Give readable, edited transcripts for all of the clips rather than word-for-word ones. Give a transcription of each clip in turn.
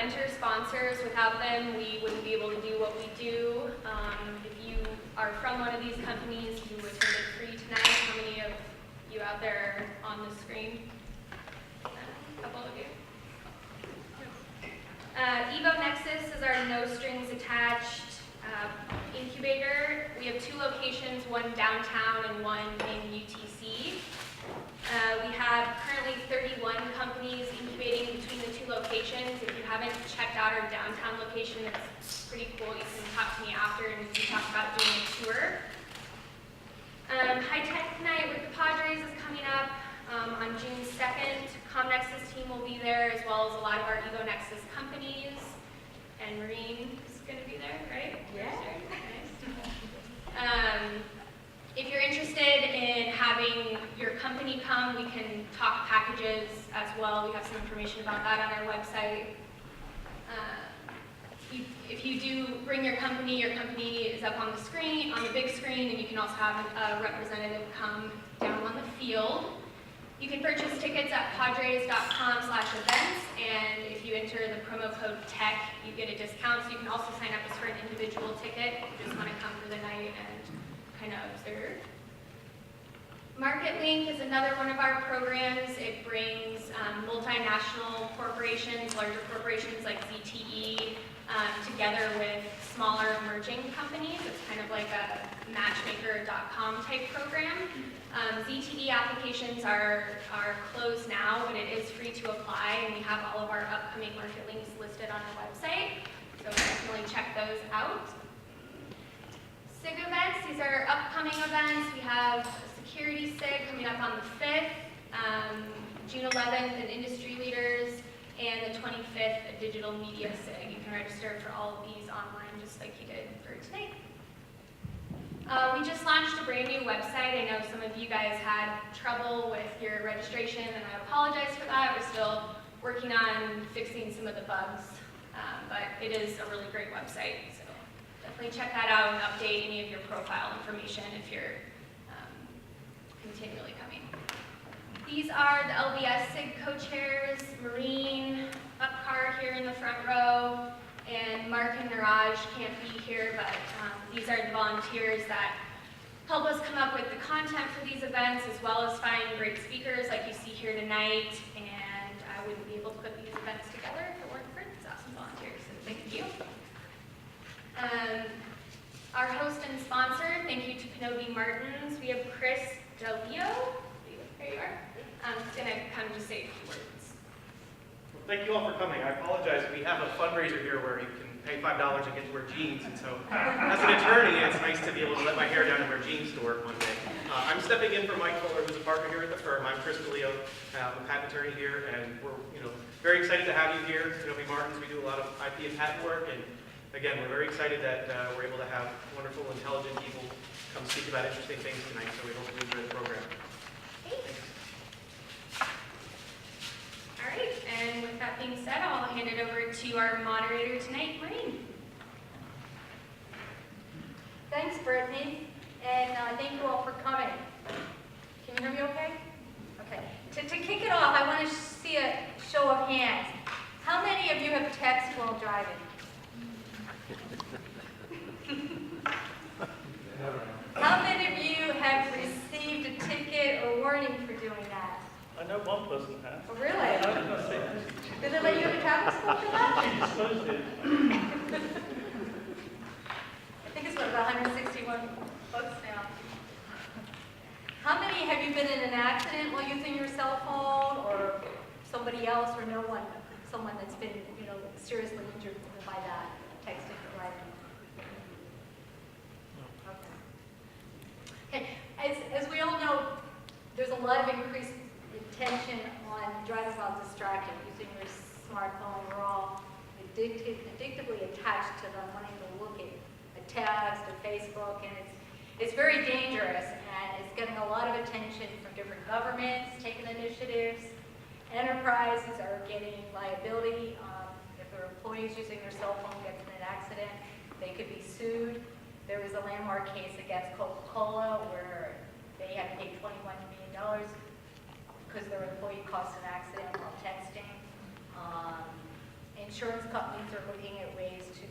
mentor sponsors. Without them, we wouldn't be able to do what we do. If you are from one of these companies who attended free tonight, how many of you out there are on the screen? A couple of you. Evo Nexus is our no strings attached incubator. We have 2 locations, one downtown and one in UTC. We have currently 31 companies incubating between the 2 locations. If you haven't checked out our downtown location, it's pretty cool. You can talk to me after and we can talk about doing a tour. High Tech Night with the Padres is coming up on June 2nd. ComNexus team will be there, as well as a lot of our Evo Nexus companies. And Marine is going to be there, right? Yeah. Nice. If you're interested in having your company come, we can talk packages as well. We have some information about that on our website. If you do bring your company is up on the screen, on the big screen, and you can also have a representative come down on the field. You can purchase tickets at padres.com/events, and if you enter the promo code TECH, you get a discount. So you can also sign up as for an individual ticket if you just want to come for the night and kind of observe. MarketLink is another one of our programs. It brings multinational corporations, larger corporations like ZTE, together with smaller emerging companies. It's kind of like a matchmaker.com type program. ZTE applications are closed now, but it is free to apply, and we have all of our upcoming market links listed on our website, so definitely check those out. SIG events, these are upcoming events. We have a security SIG coming up on the 5th, June 11th, an industry leaders, and the 25th, a digital media SIG. You can register for all of these online, just like you did for today. We just launched a brand new website. I know some of you guys had trouble with your registration, and I apologize for that. We're still working on fixing some of the bugs, but it is a really great website. So definitely check that out and update any of your profile information if you're continually coming. These are the LBS SIG co-chairs, Marine, Upcard here in the front row, and Mark and Niraj can't be here, but these are the volunteers that help us come up with the content for these events, as well as find great speakers like you see here tonight, and I wouldn't be able to put these events together if it weren't for these awesome volunteers, so thank you. Our host and sponsor, thank you to Kenobi Martins. We have Chris Delio. There you are. He's going to come to say a few words. Well, thank you all for coming. I apologize. We have a fundraiser here where you can pay $5 and get to wear jeans, and so as an attorney, it's nice to be able to let my hair down and wear jeans to work one day. I'm stepping in for Mike Fuller, who's a partner here at the firm. I'm Chris DeLeo. I'm a patent attorney here, and we're very excited to have you here. Kenobi Martins, we do a lot of IP and patent work, and again, we're very excited that we're able to have wonderful, intelligent people come speak about interesting things tonight, so we hope you enjoy the program. Thanks. All right, and with that being said, I'll hand it over to our moderator tonight, Maureen. Thanks, Brittany, and thank you all for coming. Can you hear me okay? Okay. To kick it off, I want to see a show of hands. How many of you have texted while driving? How many of you have received a ticket or warning for doing that? I know one person has. Oh, really? Did they let you in traffic school for that? She disclosed it. I think it's about 161 bucks now. How many have you been in an accident while using your cell phone, or somebody else, or no one, someone that's been, seriously injured by that, texting or writing? Okay. As we all know, there's a lot of increased attention on driving while distracted, using your smartphone. We're all addictively attached to them, wanting to look at a text or Facebook, and it's very dangerous, and it's getting a lot of attention from different governments, taking initiatives. Enterprises are getting liability. If their employees using their cell phone gets in an accident, they could be sued. There was a landmark case against Coca-Cola where they had to pay $21 million because their employee caused an accident while texting. insurance companies are looking at ways to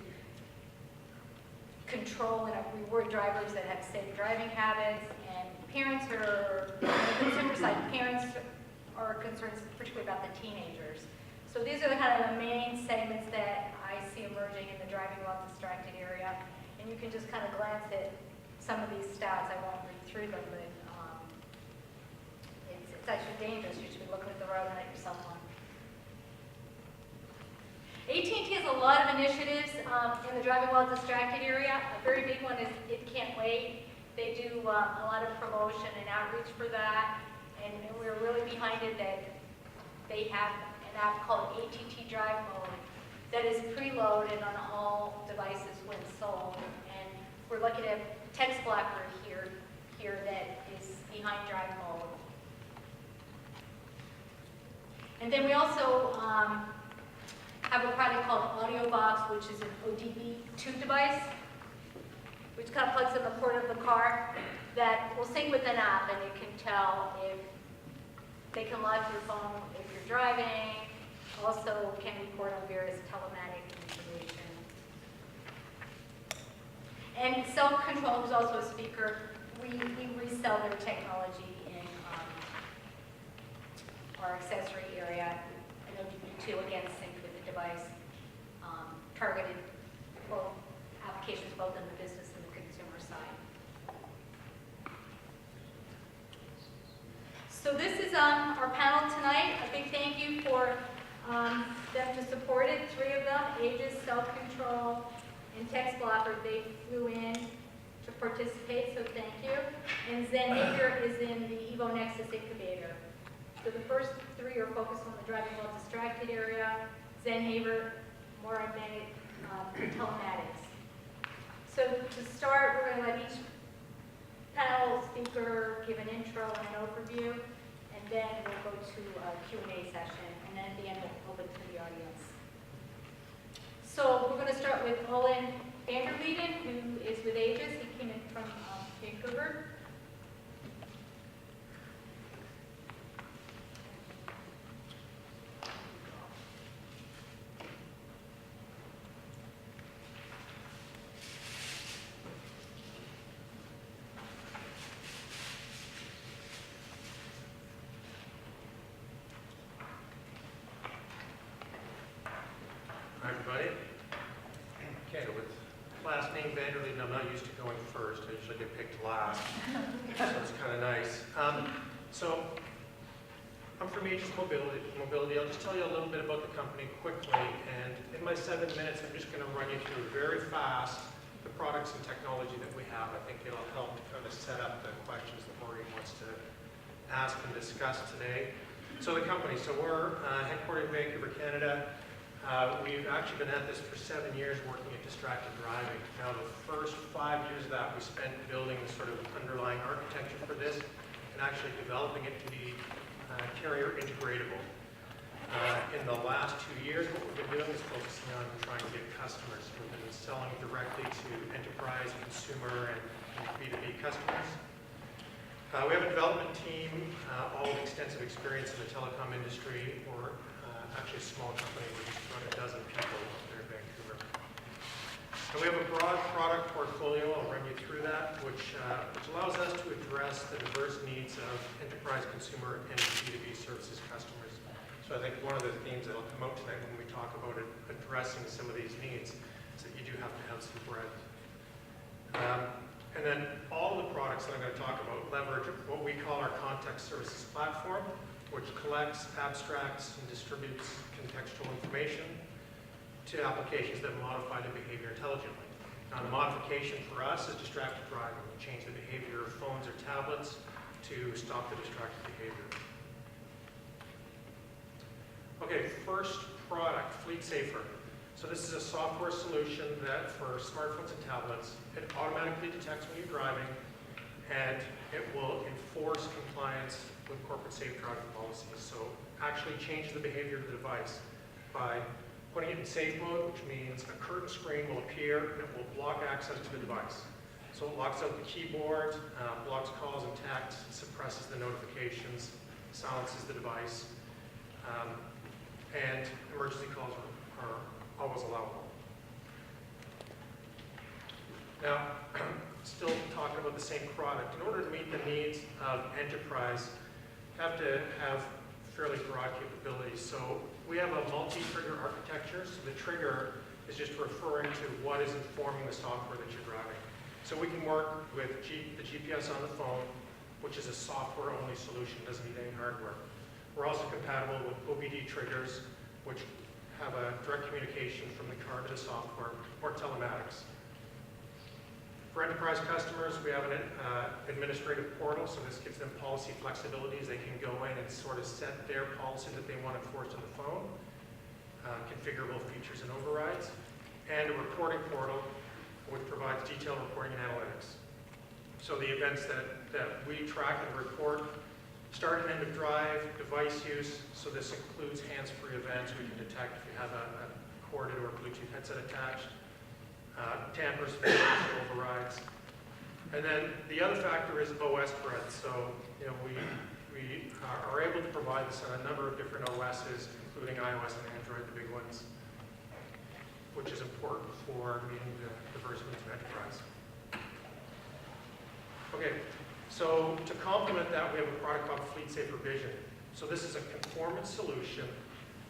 control and reward drivers that have safe driving habits, and parents are, on the consumer side, parents are concerned particularly about the teenagers. So these are the kind of the main segments that I see emerging in the driving while distracted area. And you can just kind of glance at some of these stats. I won't read through them, but it's actually dangerous. You should be looking at the road and at your cell phone. AT&T has a lot of initiatives in the driving while distracted area. A very big one is It Can't Wait. They do a lot of promotion and outreach for that, and we're really behind it that they have an app called AT&T Drive Mode that is preloaded on all devices when sold, and we're looking at text blocker here that is behind Drive Mode. And then we also have a product called Audio Box, which is an ODB tube device, which kind of plugs in the port of the car that will sync with an app, and it can tell if they can lock your phone if you're driving, also can report on various telematic information. And self-control is also a speaker. We resell their technology in our accessory area, an ODB2, again, synced with the device, targeted for applications both in the business and the consumer side. So this is our panel tonight. A big thank you for them to support it. 3 of them, Aegis, Self-Control, and Text Blocker, they flew in to participate, so thank you. And Zenhaver is in the Evo Nexus incubator. So the first 3 are focused on the driving while distracted area. Zenhaver, more embedded telematics. So to start, we're going to let each panel speaker give an intro and an overview, and then we'll go to a Q&A session, and then at the end we'll open to the audience. So we're going to start with Olin Vanderleiden, who is with Aegis. He came in from Vancouver. Hi, everybody. Okay, with last name Vanderleiden, I'm not used to going first. I usually get picked last, so it's kind of nice. So I'm from Aegis Mobility. I'll just tell you a little bit about the company quickly, and in my 7 minutes, I'm just going to run you through very fast the products and technology that we have. I think it'll help to kind of set up the questions that Maureen wants to ask and discuss today. So the company, so we're headquartered in Vancouver, Canada. We've actually been at this for 7 years working at distracted driving. Now the first 5 years of that we spent building the sort of underlying architecture for this and actually developing it to be carrier integratable. In the last 2 years what we've been doing is focusing on trying to get customers. We've been selling directly to enterprise, consumer, and B2B customers. We have a development team, all with extensive experience in the telecom industry, or actually a small company, we're just about a dozen people up there in Vancouver. And we have a broad product portfolio, I'll run you through that, which allows us to address the diverse needs of enterprise, consumer, and B2B services customers. So I think one of the themes that will come out tonight when we talk about addressing some of these needs is that you do have to have some breadth. And then all the products that I'm going to talk about leverage what we call our context services platform, which collects, abstracts, and distributes contextual information to applications that modify the behavior intelligently. Now, the modification for us is distracted driving. We change the behavior of phones or tablets to stop the distracted behavior. Okay, first product, Fleet Safer. So this is a software solution that for smartphones and tablets, it automatically detects when you're driving, and it will enforce compliance with corporate safe driving policies. So actually change the behavior of the device by putting it in safe mode, which means a curtain screen will appear and it will block access to the device. So it locks out the keyboard, blocks calls and texts, suppresses the notifications, silences the device, and emergency calls are always allowable. Now, still talking about the same product, in order to meet the needs of enterprise, you have to have fairly broad capabilities. So we have a multi-trigger architecture, so the trigger is just referring to what is informing the software that you're driving. So we can work with the GPS on the phone, which is a software-only solution, doesn't need any hardware. We're also compatible with OBD triggers, which have a direct communication from the car to the software, or telematics. For enterprise customers, we have an administrative portal, so this gives them policy flexibilities. They can go in and sort of set their policy that they want enforced on the phone, configurable features and overrides, and a reporting portal, which provides detailed reporting and analytics. So the events that we track and report, start and end of drive, device use, so this includes hands-free events. We can detect if you have a corded or Bluetooth headset attached, tampers, failures, overrides. And then the other factor is OS breadth. So we are able to provide this on a number of different OSs, including iOS and Android, the big ones, which is important for meeting the diverse needs of enterprise. Okay, so to complement that, we have a product called Fleet Safer Vision. So this is a conformance solution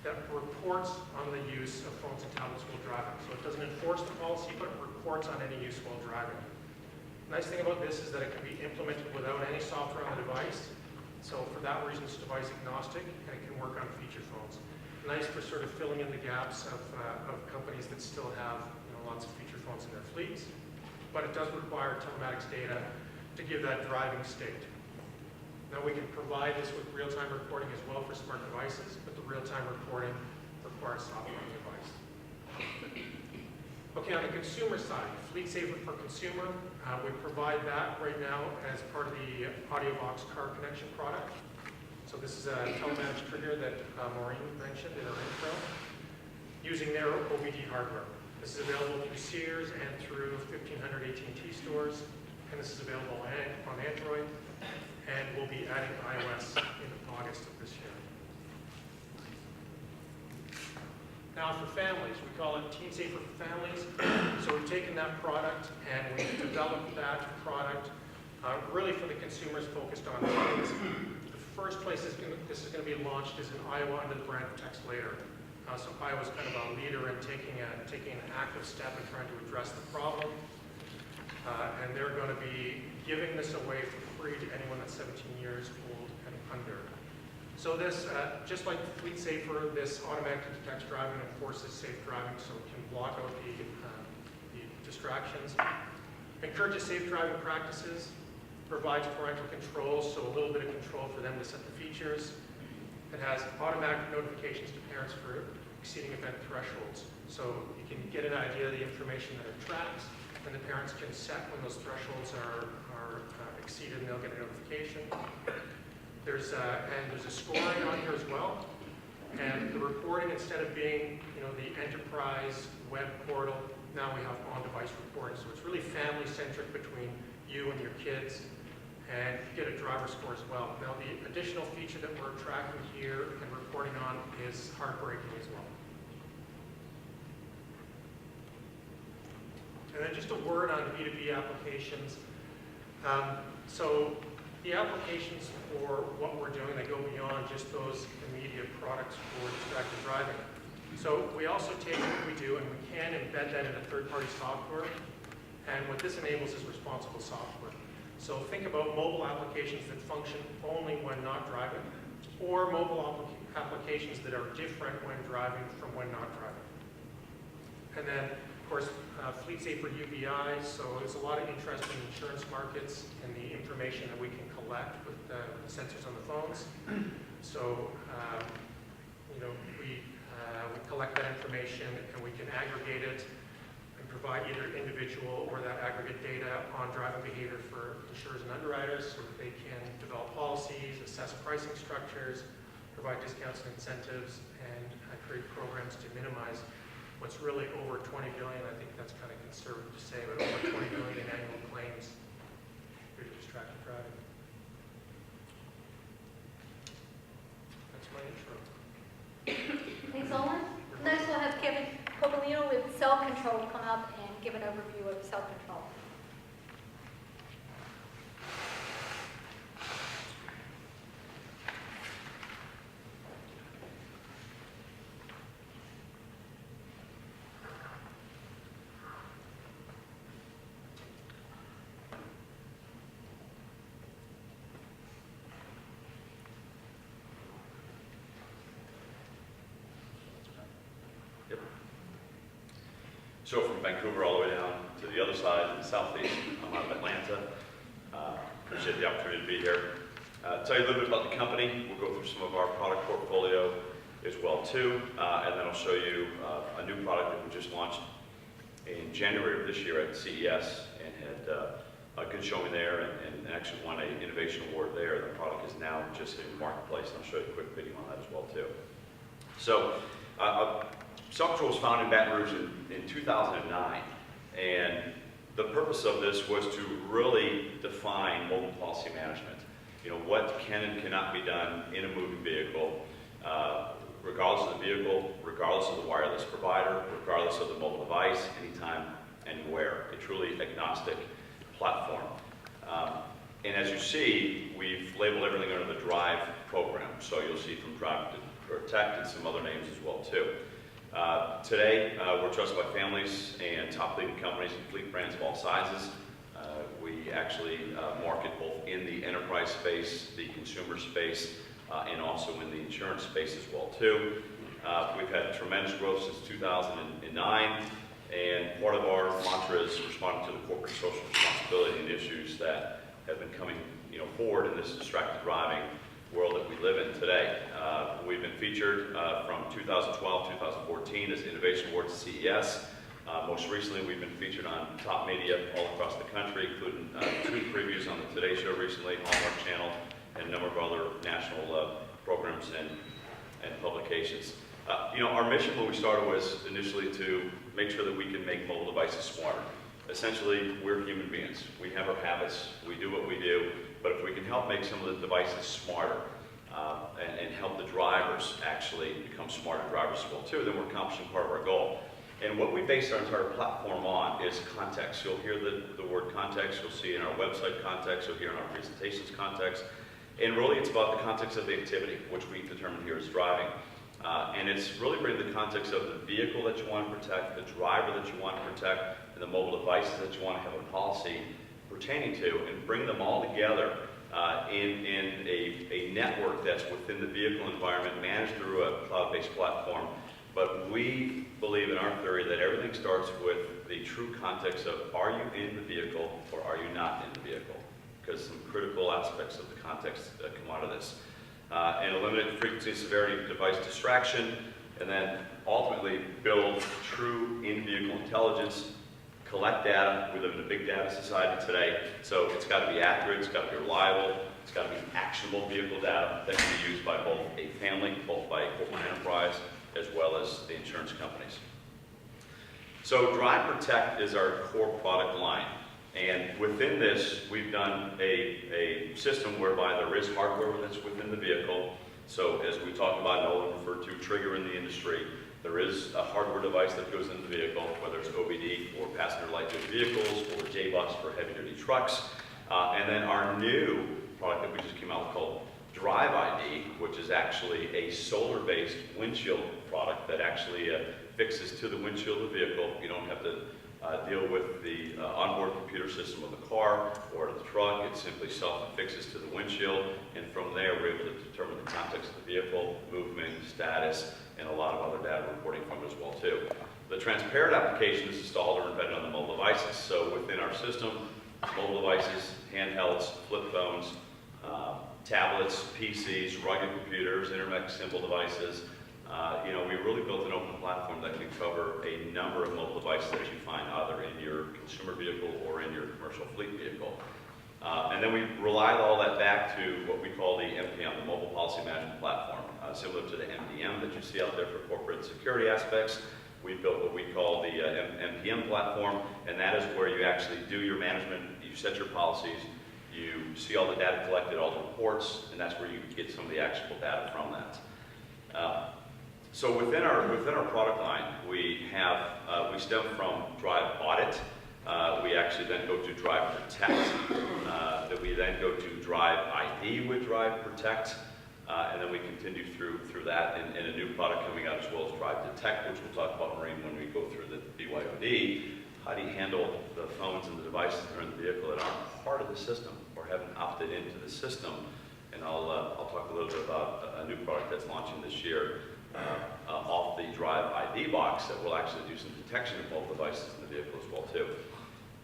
that reports on the use of phones and tablets while driving. So it doesn't enforce the policy, but it reports on any use while driving. The nice thing about this is that it can be implemented without any software on the device. So for that reason, it's device agnostic, and it can work on feature phones. Nice for sort of filling in the gaps of companies that still have lots of feature phones in their fleets, but it does require telematics data to give that driving state. Now we can provide this with real-time reporting as well for smart devices, but the real-time reporting requires software on the device. Okay, on the consumer side, Fleet Safer for Consumer, we provide that right now as part of the AudioVox car connection product. So this is a telematics trigger that Maureen mentioned in her intro, using their OBD hardware. This is available through Sears and through 1,500 AT&T stores, and this is available on Android, and we'll be adding iOS in August of this year. Now for families, we call it Team Safer for Families. So we've taken that product and we've developed that product really for the consumers focused on kids. The first place this is going to be launched is in Iowa under the brand Protects Later. So Iowa's kind of a leader in taking an active step in trying to address the problem. And they're going to be giving this away for free to anyone that's 17 years old and under. So this, just like Fleet Safer, this automatically detects driving and enforces safe driving, so it can block out the distractions. Encourages safe driving practices, provides parental control, so a little bit of control for them to set the features. It has automatic notifications to parents for exceeding event thresholds. So you can get an idea of the information that it tracks, and the parents can set when those thresholds are exceeded, and they'll get a notification. There's a scoring on here as well, and the reporting, instead of being the enterprise web portal, now we have on-device reporting. So it's really family-centric between you and your kids, and you get a driver score as well. Now the additional feature that we're tracking here and reporting on is hard braking as well. And then just a word on B2B applications. So the applications for what we're doing, they go beyond just those immediate products for distracted driving. So we also take what we do and we can embed that into third-party software. And what this enables is responsible software. So think about mobile applications that function only when not driving, or mobile applications that are different when driving from when not driving. And then, of course, Fleet Safer UBI, so there's a lot of interest in insurance markets and the information that we can collect with the sensors on the phones. So, we collect that information and we can aggregate it and provide either individual or that aggregate data on driving behavior for insurers and underwriters so that they can develop policies, assess pricing structures, provide discounts and incentives, and create programs to minimize what's really over 20 billion, I think that's kind of conservative to say, but over 20 billion in annual claims due to distracted driving. That's my intro. Thanks, Olin. Next, we'll have Kevin Koval Kalina with self-control will come up and give an overview of self-control. So from Vancouver all the way down to the other side, in the southeast, I'm out of Atlanta. Appreciate the opportunity to be here. Tell you a little bit about the company. We'll go through some of our product portfolio as well too, and then I'll show you a new product that we just launched in January of this year at CES and had a good showing there and actually won an innovation award there. The product is now just in the marketplace, and I'll show you a quick video on that as well too. So. Self-Control was founded in Baton Rouge in 2009, and the purpose of this was to really define mobile policy management. You know, what can and cannot be done in a moving vehicle, regardless of the vehicle, regardless of the wireless provider, regardless of the mobile device, anytime, anywhere. A truly agnostic platform. And as you see, we've labeled everything under the DRIVE program. So you'll see from Drive to Protect and some other names as well too. Today, we're trusted by families and top leading companies and fleet brands of all sizes. We actually market both in the enterprise space, the consumer space, and also in the insurance space as well too. We've had tremendous growth since 2009, and part of our mantra is responding to the corporate social responsibility and issues that have been coming forward in this distracted driving world that we live in today. We've been featured from 2012, 2014 as Innovation Awards at CES. Most recently, we've been featured on top media all across the country, including 2 previews on the Today Show recently, Hallmark Channel, and a number of other national programs and publications. Our mission when we started was initially to make sure that we can make mobile devices smarter. Essentially, we're human beings. We have our habits. We do what we do. But if we can help make some of the devices smarter and help the drivers actually become smarter drivers as well too, then we're accomplishing part of our goal. And what we base our entire platform on is context. You'll hear the word context. You'll see in our website context. You'll hear in our presentations context. And really, it's about the context of the activity, which we've determined here is driving. And it's really bringing the context of the vehicle that you want to protect, the driver that you want to protect, and the mobile devices that you want to have a policy pertaining to, and bring them all together in a network that's within the vehicle environment, managed through a cloud-based platform. But we believe in our theory that everything starts with the true context of, are you in the vehicle or are you not in the vehicle? Because some critical aspects of the context come out of this. And eliminate the frequency and severity of device distraction, and then ultimately build true in-vehicle intelligence, collect data. We live in a big data society today, so it's got to be accurate, it's got to be reliable, it's got to be actionable vehicle data that can be used by both a family, both by a corporate enterprise, as well as the insurance companies. So Drive Protect is our core product line. And within this, we've done a system whereby there is hardware that's within the vehicle. So as we talked about, Nolan referred to trigger in the industry, there is a hardware device that goes into the vehicle, whether it's OBD for passenger light duty vehicles or JBus for heavy duty trucks. And then our new product that we just came out with called Drive ID, which is actually a solar-based windshield product that actually fixes to the windshield of the vehicle. You don't have to deal with the onboard computer system of the car or the truck. It simply self-affixes to the windshield, and from there we're able to determine the context of the vehicle, movement, status, and a lot of other data reporting from it as well too. The transparent application is installed or embedded on the mobile devices. So within our system, mobile devices, handhelds, flip phones, tablets, PCs, rugged computers, Internet simple devices. We really built an open platform that can cover a number of mobile devices that you find either in your consumer vehicle or in your commercial fleet vehicle. And then we relied all that back to what we call the MPM, the Mobile Policy Management Platform, similar to the MDM that you see out there for corporate security aspects. We built what we call the MPM platform, and that is where you actually do your management, you set your policies, you see all the data collected, all the reports, and that's where you get some of the actionable data from that. So within our product line, we have we stem from drive audit. We actually then go to drive protect. That we then go to drive ID with drive protect. And then we continue through that in a new product coming out as well as drive detect, which we'll talk about, Maureen, when we go through the BYOD. How do you handle the phones and the devices that are in the vehicle that aren't part of the system or haven't opted into the system? And I'll talk a little bit about a new product that's launching this year off the drive ID box that will actually do some detection of both devices in the vehicle as well too.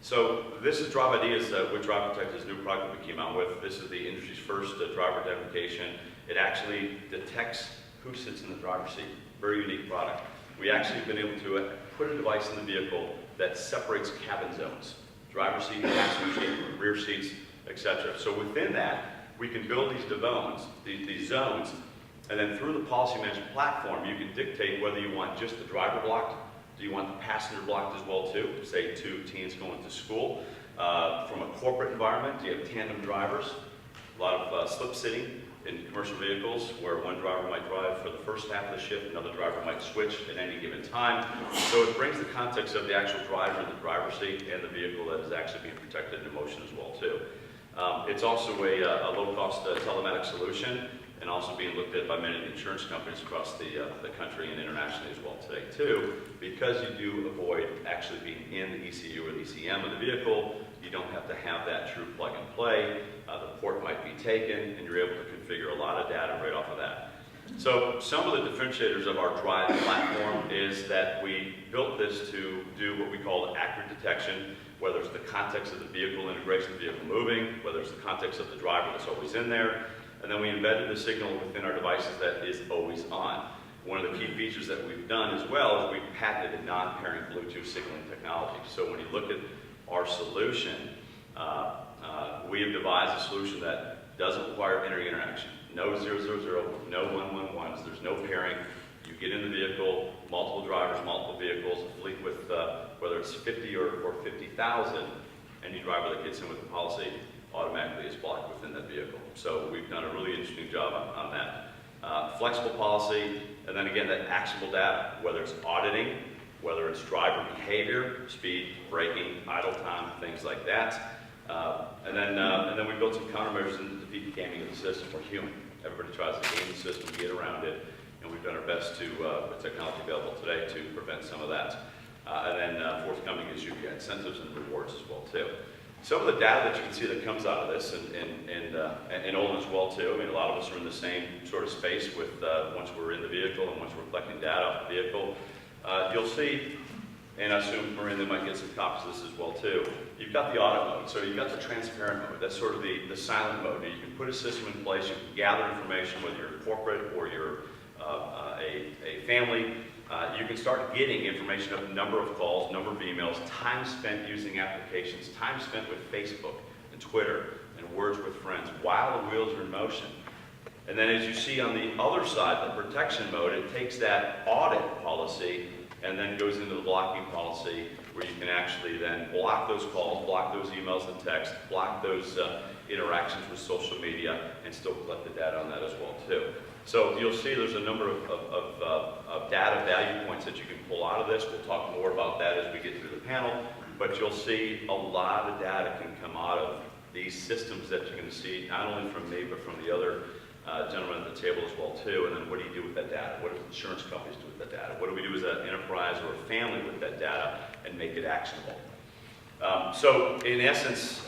So this is Drive ID, with Drive Protect, is a new product that we came out with. This is the industry's first driver identification. It actually detects who sits in the driver's seat. Very unique product. We actually have been able to put a device in the vehicle that separates cabin zones. Driver's seat, passenger seat, rear seats, etc. So within that, we can build these zones, and then through the policy management platform, you can dictate whether you want just the driver blocked. Do you want the passenger blocked as well too? Say 2 teens going to school. From a corporate environment, do you have tandem drivers? A lot of slip sitting in commercial vehicles where one driver might drive for the first half of the shift, another driver might switch at any given time. So it brings the context of the actual driver in the driver's seat and the vehicle that is actually being protected in motion as well too. It's also a low-cost telematic solution, and also being looked at by many of the insurance companies across the country and internationally as well today too, because you do avoid actually being in the ECU or the ECM of the vehicle. You don't have to have that true plug and play. The port might be taken, and you're able to configure a lot of data right off of that. So some of the differentiators of our Drive platform is that we built this to do what we call accurate detection, whether it's the context of the vehicle integration, the vehicle moving, whether it's the context of the driver that's always in there. And then we embedded the signal within our devices that is always on. One of the key features that we've done as well is we've patented non-pairing Bluetooth signaling technology. So when you look at our solution, we have devised a solution that doesn't require interaction. No 000, no 111s, there's no pairing. You get in the vehicle, multiple drivers, multiple vehicles, a fleet with whether it's 50 or 50,000, any driver that gets in with the policy automatically is blocked within that vehicle. So we've done a really interesting job on that. Flexible policy, and then again, that actionable data, whether it's auditing, whether it's driver behavior, speed, braking, idle time, things like that. And then we built some countermeasures to defeat gaming of the system. We're human. Everybody tries to game the system, get around it, and we've done our best to, with technology available today, to prevent some of that. And then forthcoming is UBI incentives and rewards as well too. Some of the data that you can see that comes out of this, and Olin as well too. I mean, a lot of us are in the same sort of space with once we're in the vehicle and once we're collecting data off the vehicle. You'll see, and I assume Maureen, they might get some copies of this as well too. You've got the audit mode, so you've got the transparent mode. That's sort of the silent mode. You can put a system in place, you can gather information, whether you're corporate or you're a family. You can start getting information of number of calls, number of emails, time spent using applications, time spent with Facebook and Twitter, and words with friends while the wheels are in motion. And then as you see on the other side, the protection mode, it takes that audit policy and then goes into the blocking policy where you can actually then block those calls, block those emails and texts, block those interactions with social media, and still collect the data on that as well too. So you'll see there's a number of data value points that you can pull out of this. We'll talk more about that as we get through the panel, but you'll see a lot of data can come out of these systems that you're going to see, not only from me, but from the other gentlemen at the table as well too. And then what do you do with that data? What do insurance companies do with that data? What do we do as an enterprise or a family with that data and make it actionable? So in essence,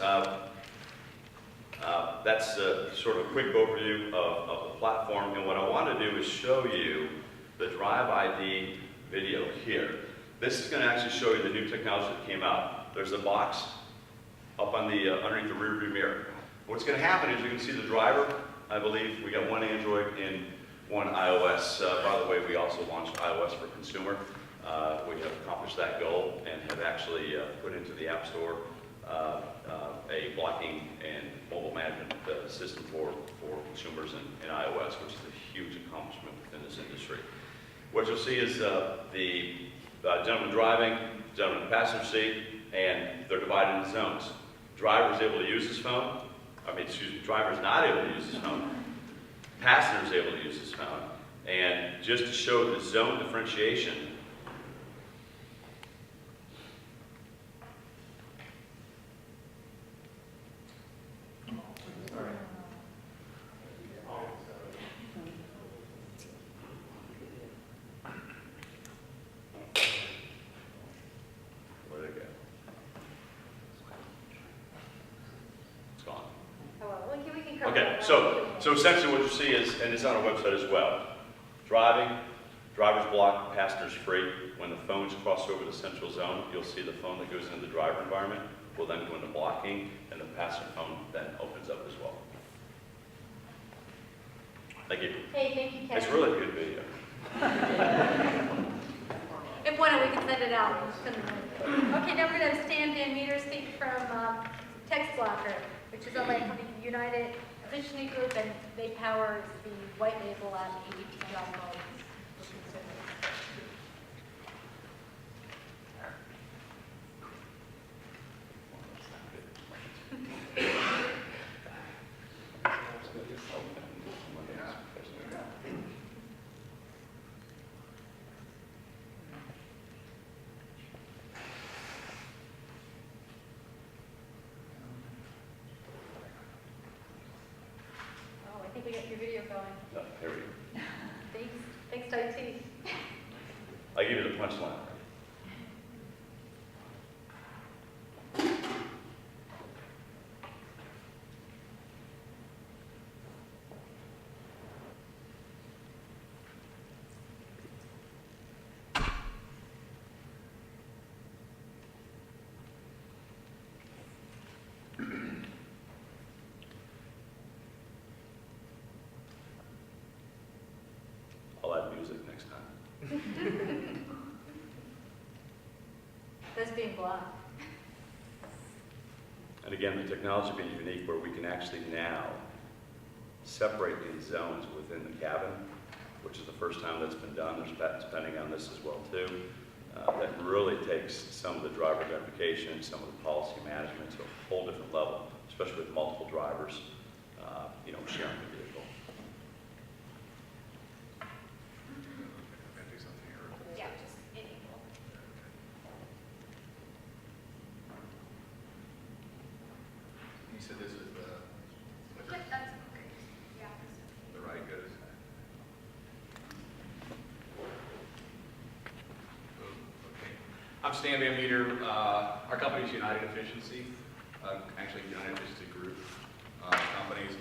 that's sort of a quick overview of the platform. And what I want to do is show you the Drive ID video here. This is going to actually show you the new technology that came out. There's a box up on the underneath the rear view mirror. What's going to happen is you can see the driver. I believe we got one Android and one iOS. By the way, we also launched iOS for consumer. We have accomplished that goal and have actually put into the App Store a blocking and mobile management system for consumers in iOS, which is a huge accomplishment within this industry. What you'll see is the gentleman driving, gentleman in the passenger seat, and they're divided into zones. Driver is able to use his phone. Driver is not able to use his phone. Passenger is able to use his phone. And just to show the zone differentiation, Okay, so essentially what you see is, and it's on our website as well, driving, driver's block, passengers free. When the phones cross over the central zone, you'll see the phone that goes into the driver environment will then go into blocking, and the passenger phone then opens up as well. Thank you. Hey, thank you, Kevin. It's really a good video. If one, we can send it out. Okay, now we're going to have Stan Van Meter speak from Text Blocker, which is owned by the company United Efficiency Group, and they power the white label on ADT job phones for consumers. Oh, I think we got your video going. Here we go. Thanks, IT. I give you the punchline. I'll add music next time. That's being blocked. And again, the technology being unique where we can actually now separate these zones within the cabin, which is the first time that's been done. There's patents pending on this as well too. That really takes some of the driver identification, some of the policy management to a whole different level, especially with multiple drivers, sharing the vehicle. Yeah, just enable. You said this is Yep, that's great. Yeah. the right goes. Okay. I'm Stan Van Meter. Our company is United Efficiency, actually United Efficiency Group companies.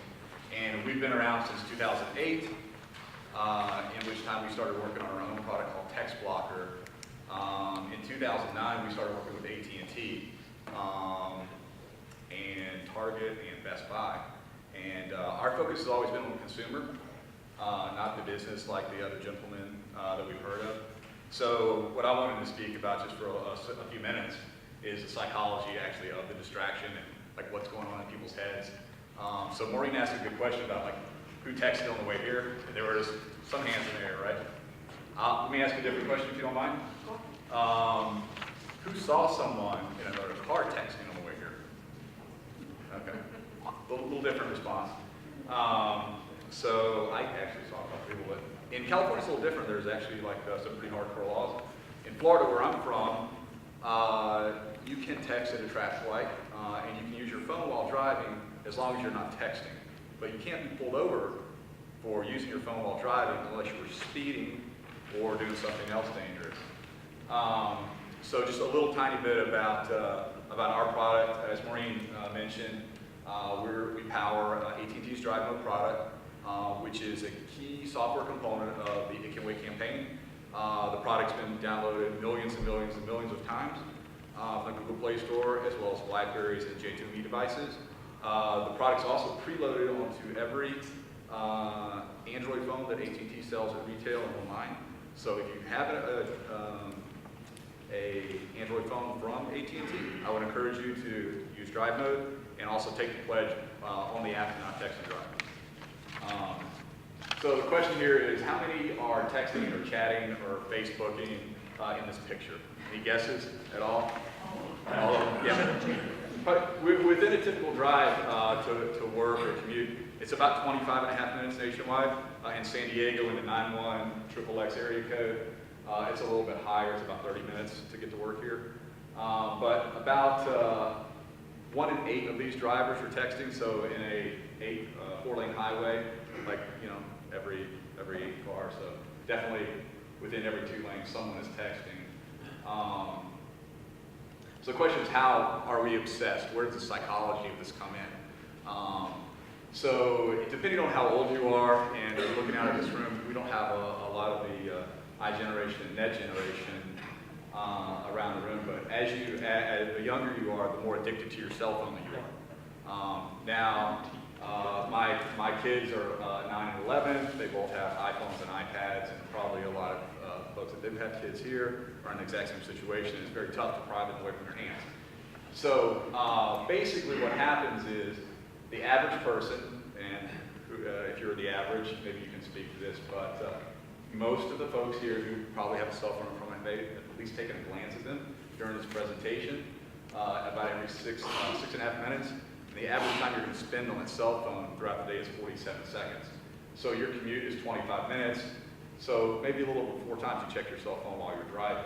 And we've been around since 2008, in which time we started working on our own product called Text Blocker. In 2009, we started working with AT&T and Target and Best Buy. And our focus has always been on the consumer, not the business like the other gentlemen that we've heard of. So what I wanted to speak about just for a few minutes is the psychology actually of the distraction and like what's going on in people's heads. So Maureen asked a good question about like who texted on the way here, and there were some hands in the air, right? Let me ask a different question if you don't mind. Who saw someone in another car texting on the way here? Okay, a little different response. So I actually saw a couple people, but in California it's a little different. There's actually like some pretty hardcore laws. In Florida, where I'm from, you can text at a traffic light, and you can use your phone while driving as long as you're not texting. But you can't be pulled over for using your phone while driving unless you were speeding or doing something else dangerous. So just a little tiny bit about our product. As Maureen mentioned, we power AT&T's Drive Mode product, which is a key software component of the It Can Wait campaign. The product's been downloaded millions and millions and millions of times from the Google Play Store, as well as BlackBerries and J2Me devices. The product's also preloaded onto every Android phone that AT&T sells at retail and online. So if you have a Android phone from AT&T, I would encourage you to use Drive Mode and also take the pledge on the app and not text and drive. So the question here is, how many are texting or chatting or Facebooking in this picture? Any guesses at all? All of them? Yeah. But within a typical drive to work or commute, it's about 25.5 minutes nationwide. In San Diego, in the 911 area code, it's a little bit higher. It's about 30 minutes to get to work here. But about 1 in 8 of these drivers are texting. So in a 4-lane highway, like every 8 cars. So definitely within every 2 lanes, someone is texting. So the question is, how are we obsessed? Where does the psychology of this come in? So depending on how old you are and looking out at this room, we don't have a lot of the I generation and net generation around the room, but as the younger you are, the more addicted to your cell phone that you are. Now, my kids are 9 and 11. They both have iPhones and iPads, and probably a lot of folks that didn't have kids here are in the exact same situation. It's very tough to pry them away from your hands. So basically what happens is the average person, and if you're the average, maybe you can speak to this, but most of the folks here who probably have a cell phone in front of them, they've at least taken a glance at them during this presentation, about every 6.5 minutes. And the average time you're going to spend on that cell phone throughout the day is 47 seconds. So your commute is 25 minutes. So maybe a little over 4 times you check your cell phone while you're driving.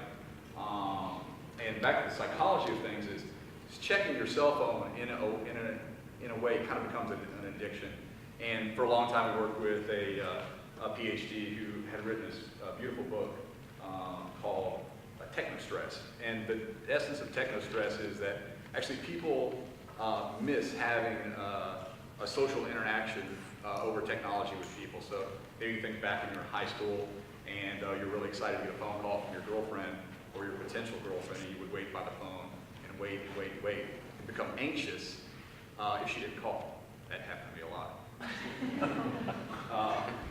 And back to the psychology of things is checking your cell phone in a way kind of becomes an addiction. And for a long time we worked with a PhD who had written this beautiful book called Technostress. And the essence of technostress is that actually people miss having a social interaction over technology with people. So maybe you think back in your high school and you're really excited to get a phone call from your girlfriend or your potential girlfriend, and you would wait by the phone and wait and wait and wait and become anxious if she didn't call. That happened to me a lot.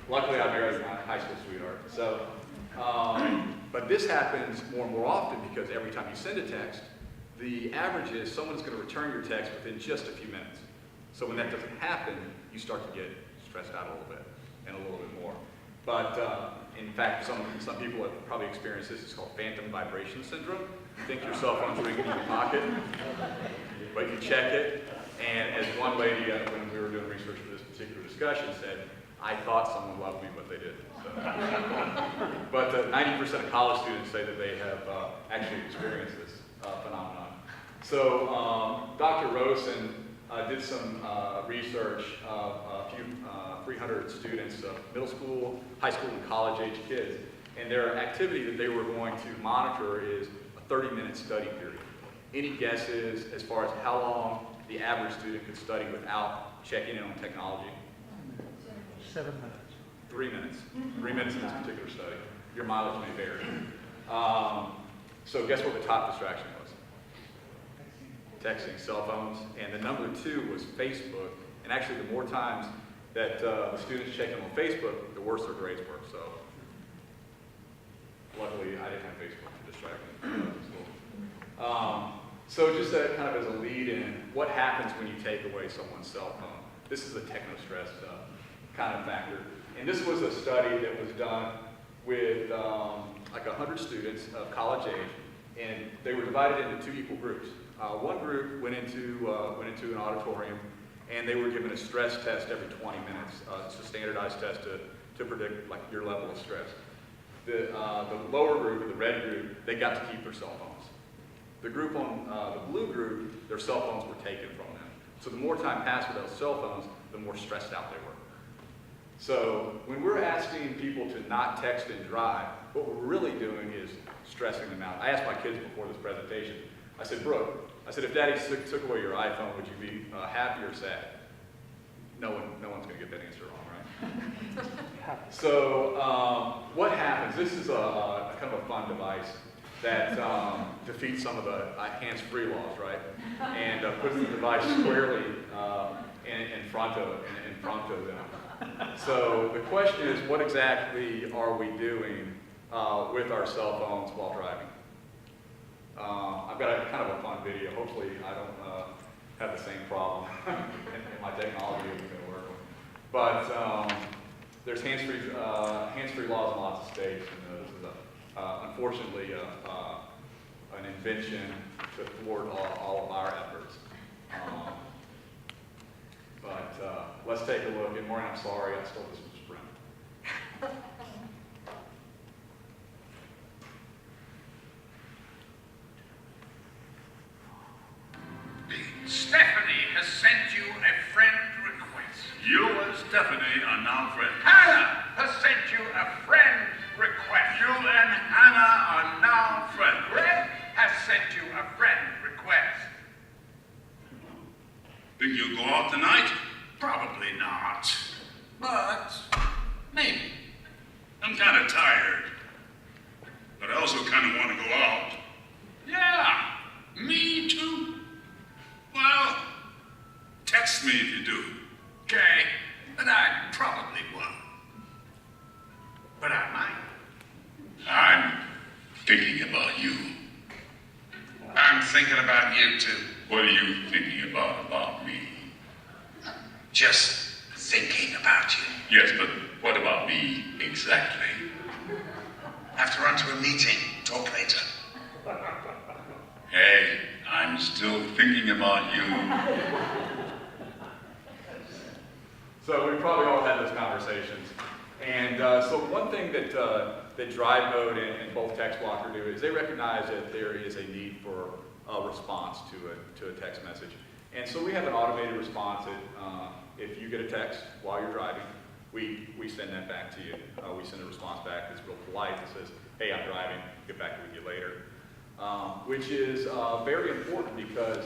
Luckily, I married my high school sweetheart. So, but this happens more and more often because every time you send a text, the average is someone's going to return your text within just a few minutes. So when that doesn't happen, you start to get stressed out a little bit and a little bit more. But in fact, some people have probably experienced this. It's called phantom vibration syndrome. You think your cell phone's ringing in your pocket, but you check it. And as one lady, when we were doing research for this particular discussion, said, I thought someone loved me, but they didn't. So. But 90% of college students say that they have actually experienced this phenomenon. So Dr. Rosen did some research of a few 300 students, middle school, high school, and college-age kids. And their activity that they were going to monitor is a 30-minute study period. Any guesses as far as how long the average student could study without checking in on technology? 7 minutes. 3 minutes. 3 minutes in this particular study. Your mileage may vary. So guess what the top distraction was? Texting, cell phones, and the number 2 was Facebook. And actually, the more times that the students check in on Facebook, the worse their grades were. So luckily, I didn't have Facebook to distract me. So just kind of as a lead-in, what happens when you take away someone's cell phone? This is a technostress kind of factor. And this was a study that was done with like 100 students of college age, and they were divided into 2 equal groups. One group went into an auditorium, and they were given a stress test every 20 minutes. It's a standardized test to predict like your level of stress. The lower group, the red group, they got to keep their cell phones. The group on the blue group, their cell phones were taken from them. So the more time passed with those cell phones, the more stressed out they were. So when we're asking people to not text and drive, what we're really doing is stressing them out. I asked my kids before this presentation, I said, Brooke, if Daddy took away your iPhone, would you be happy or sad? No one's going to get that answer wrong, right? So what happens? This is a kind of a fun device that defeats some of the hands-free laws, right? And puts the device squarely in front of them. So the question is, what exactly are we doing with our cell phones while driving? I've got a kind of a fun video. Hopefully I don't have the same problem and my technology isn't going to work. But there's hands-free laws in lots of states, and this is unfortunately an invention to thwart all of our efforts. But let's take a look. And Maureen, I'm sorry, I stole this from Sprint. Stephanie has sent you a friend request. You and Stephanie are now friends. Hannah has sent you a friend request. You and Hannah are now friends. Greg has sent you a friend request. Think you'll go out tonight? Probably not. thinking about you too. What are you thinking about me? Just thinking about you. Yes, but what about me exactly? Have to run to a meeting. Talk later. Hey, I'm still thinking about you. So we probably all had those conversations. And so one thing that Drive Mode and both Text Blocker do is they recognize that there is a need for a response to a text message. And so we have an automated response that if you get a text while you're driving, we send that back to you. We send a response back that's real polite that says, hey, I'm driving, get back with you later. Which is very important because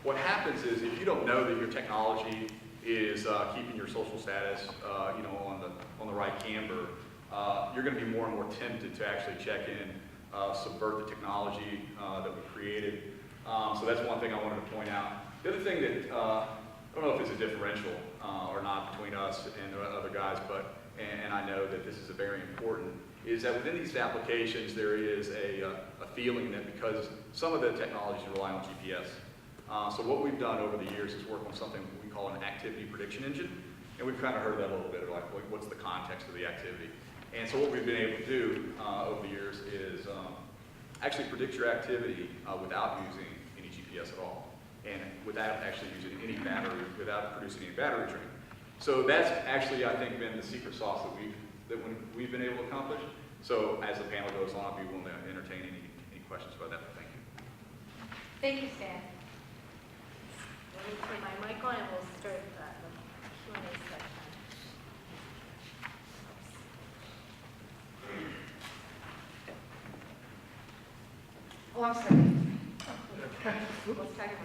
what happens is if you don't know that your technology is keeping your social status on the right camber, you're going to be more and more tempted to actually check in, subvert the technology that we created. So that's one thing I wanted to point out. The other thing that, I don't know if it's a differential or not between us and the other guys, but, and I know that this is very important, is that within these applications there is a feeling that because some of the technologies rely on GPS. So what we've done over the years is work on something we call an activity prediction engine. And we've kind of heard that a little bit, like what's the context of the activity. And so what we've been able to do over the years is actually predict your activity without using any GPS at all. And without actually using any battery, without producing any battery drain. So that's actually, I think, been the secret sauce that we've been able to accomplish. So as the panel goes on, I'll be willing to entertain any questions about that. Thank you. Thank you, Stan. Let me turn my mic on and we'll start the Q&A section. Oh, I'm sorry. Let's talk about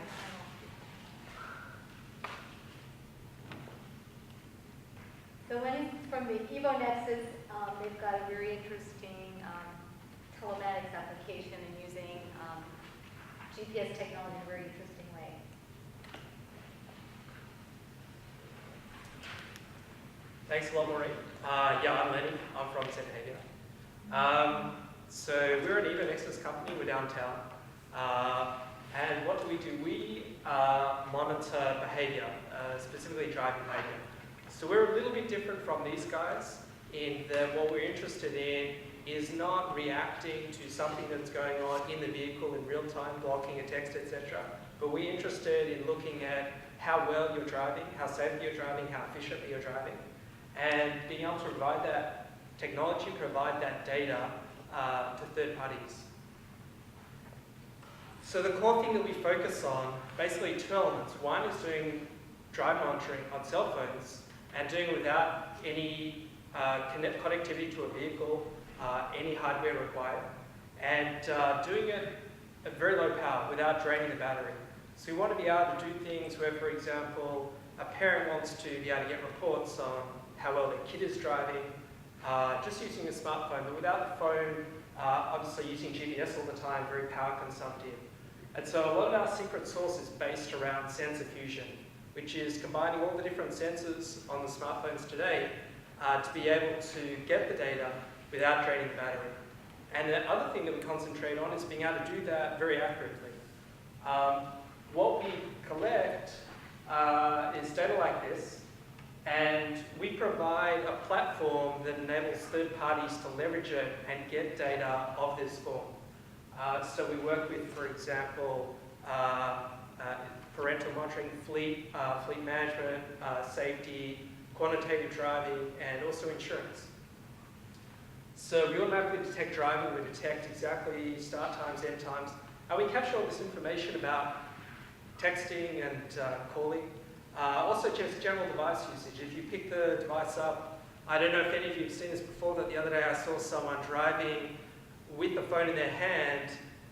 So from the Evo Nexus, they've got a very interesting telematics application and using GPS technology in a very interesting way. Thanks a lot, Maureen. Yeah, I'm Lenny. I'm from St. Hagar. So we're an Evo Nexus company. We're downtown. And what do? We monitor behavior, specifically driving behavior. So we're a little bit different from these guys in that what we're interested in is not reacting to something that's going on in the vehicle in real time, blocking a text, etc. But we're interested in looking at how well you're driving, how safely you're driving, how efficiently you're driving, and being able to provide that technology, provide that data to third parties. So the core thing that we focus on, basically two elements. One is doing drive monitoring on cell phones and doing it without any connectivity to a vehicle, any hardware required, and doing it at very low power without draining the battery. So we want to be able to do things where, for example, a parent wants to be able to get reports on how well their kid is driving, just using a smartphone, but without the phone, obviously using GPS all the time, very power consumptive. And so a lot of our secret sauce is based around sensor fusion, which is combining all the different sensors on the smartphones today to be able to get the data without draining the battery. And the other thing that we concentrate on is being able to do that very accurately. What we collect is data like this, and we provide a platform that enables third parties to leverage it and get data of this form. So we work with, for example, parental monitoring, fleet management, safety, quantitative driving, and also insurance. So we automatically detect driving, we detect exactly start times, end times, and we capture all this information about texting and calling. Also just general device usage. If you pick the device up, I don't know if any of you have seen this before, but the other day I saw someone driving with the phone in their hand,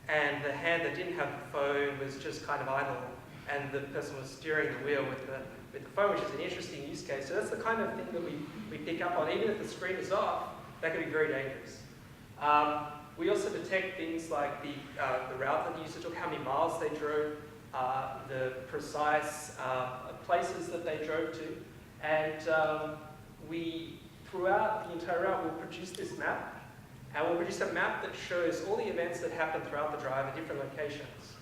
and the hand that didn't have the phone was just kind of idle, and the person was steering the wheel with the phone, which is an interesting use case. So that's the kind of thing that we pick up on. Even if the screen is off, that can be very dangerous. We also detect things like the route that the user took, how many miles they drove, the precise places that they drove to, and we, throughout the entire route, will produce this map. And we'll produce a map that shows all the events that happen throughout the drive at different locations.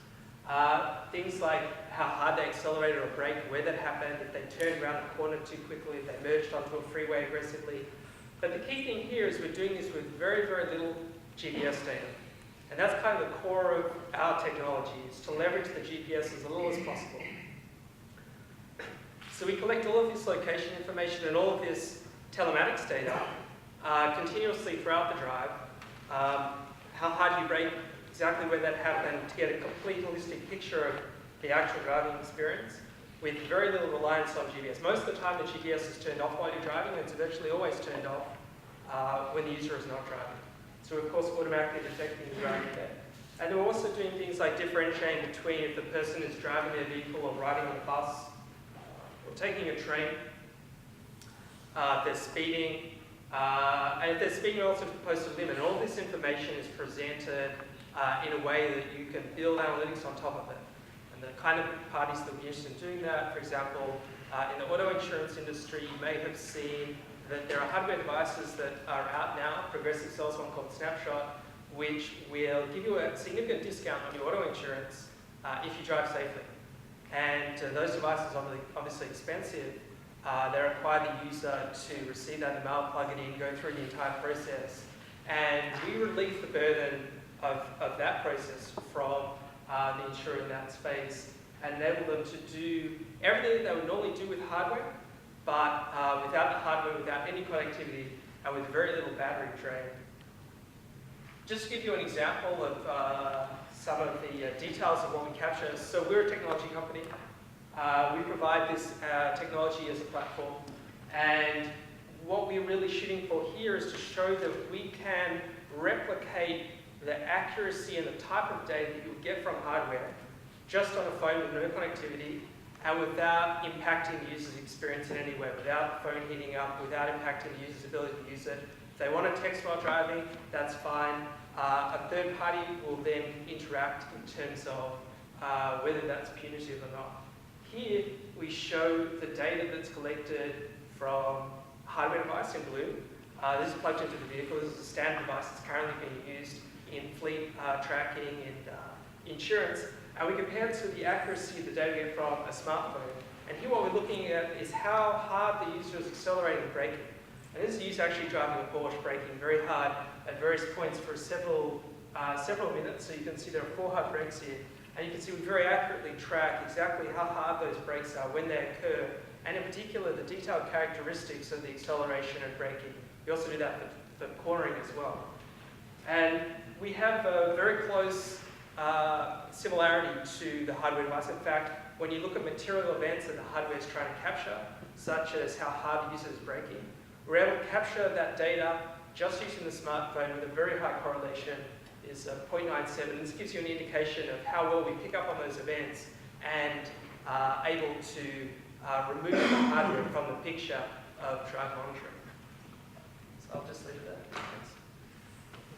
Things like how hard they accelerated or braked, where that happened, if they turned around a corner too quickly, if they merged onto a freeway aggressively. But the key thing here is we're doing this with very, very little GPS data. And that's kind of the core of our technology, is to leverage the GPS as little as possible. So we collect all of this location information and all of this telematics data continuously throughout the drive. How hard you brake, exactly where that happened, to get a complete holistic picture of the actual driving experience with very little reliance on GPS. Most of the time the GPS is turned off while you're driving, and it's virtually always turned off when the user is not driving. So of course automatically detecting the driving there. And we're also doing things like differentiating between if the person is driving their vehicle or riding on a bus or taking a train, if they're speeding, and if they're speeding relative to the posted limit. And all this information is presented in a way that you can build analytics on top of it. And the kind of parties that would be interested in doing that, for example, in the auto insurance industry, you may have seen that there are hardware devices that are out now. Progressive sells one called Snapshot, which will give you a significant discount on your auto insurance if you drive safely. And those devices are obviously expensive. They require the user to receive that in the mail, plug it in, go through the entire process. And we relieve the burden of that process from the insurer in that space and enable them to do everything that they would normally do with hardware, but without the hardware, without any connectivity, and with very little battery drain. Just to give you an example of some of the details of what we capture. So we're a technology company. We provide this technology as a platform. And what we're really shooting for here is to show that we can replicate the accuracy and the type of data that you would get from hardware just on a phone with no connectivity and without impacting the user's experience in any way, without the phone heating up, without impacting the user's ability to use it. If they want to text while driving, that's fine. A third party will then interact in terms of whether that's punitive or not. Here, we show the data that's collected from a hardware device in blue. This is plugged into the vehicle. This is a standard device that's currently being used in fleet tracking and insurance. And we compare it to the accuracy of the data we get from a smartphone. And here what we're looking at is how hard the user is accelerating and braking. And this is the user actually driving a Porsche, braking very hard at various points for several minutes. So you can see there are 4 hard brakes here. And you can see we very accurately track exactly how hard those brakes are when they occur, and in particular the detailed characteristics of the acceleration and braking. We also do that for cornering as well. And we have a very close similarity to the hardware device. In fact, when you look at material events that the hardware is trying to capture, such as how hard the user is braking, we're able to capture that data just using the smartphone with a very high correlation, is 0.97. This gives you an indication of how well we pick up on those events and able to remove the hardware from the picture of drive monitoring. So I'll just leave it there.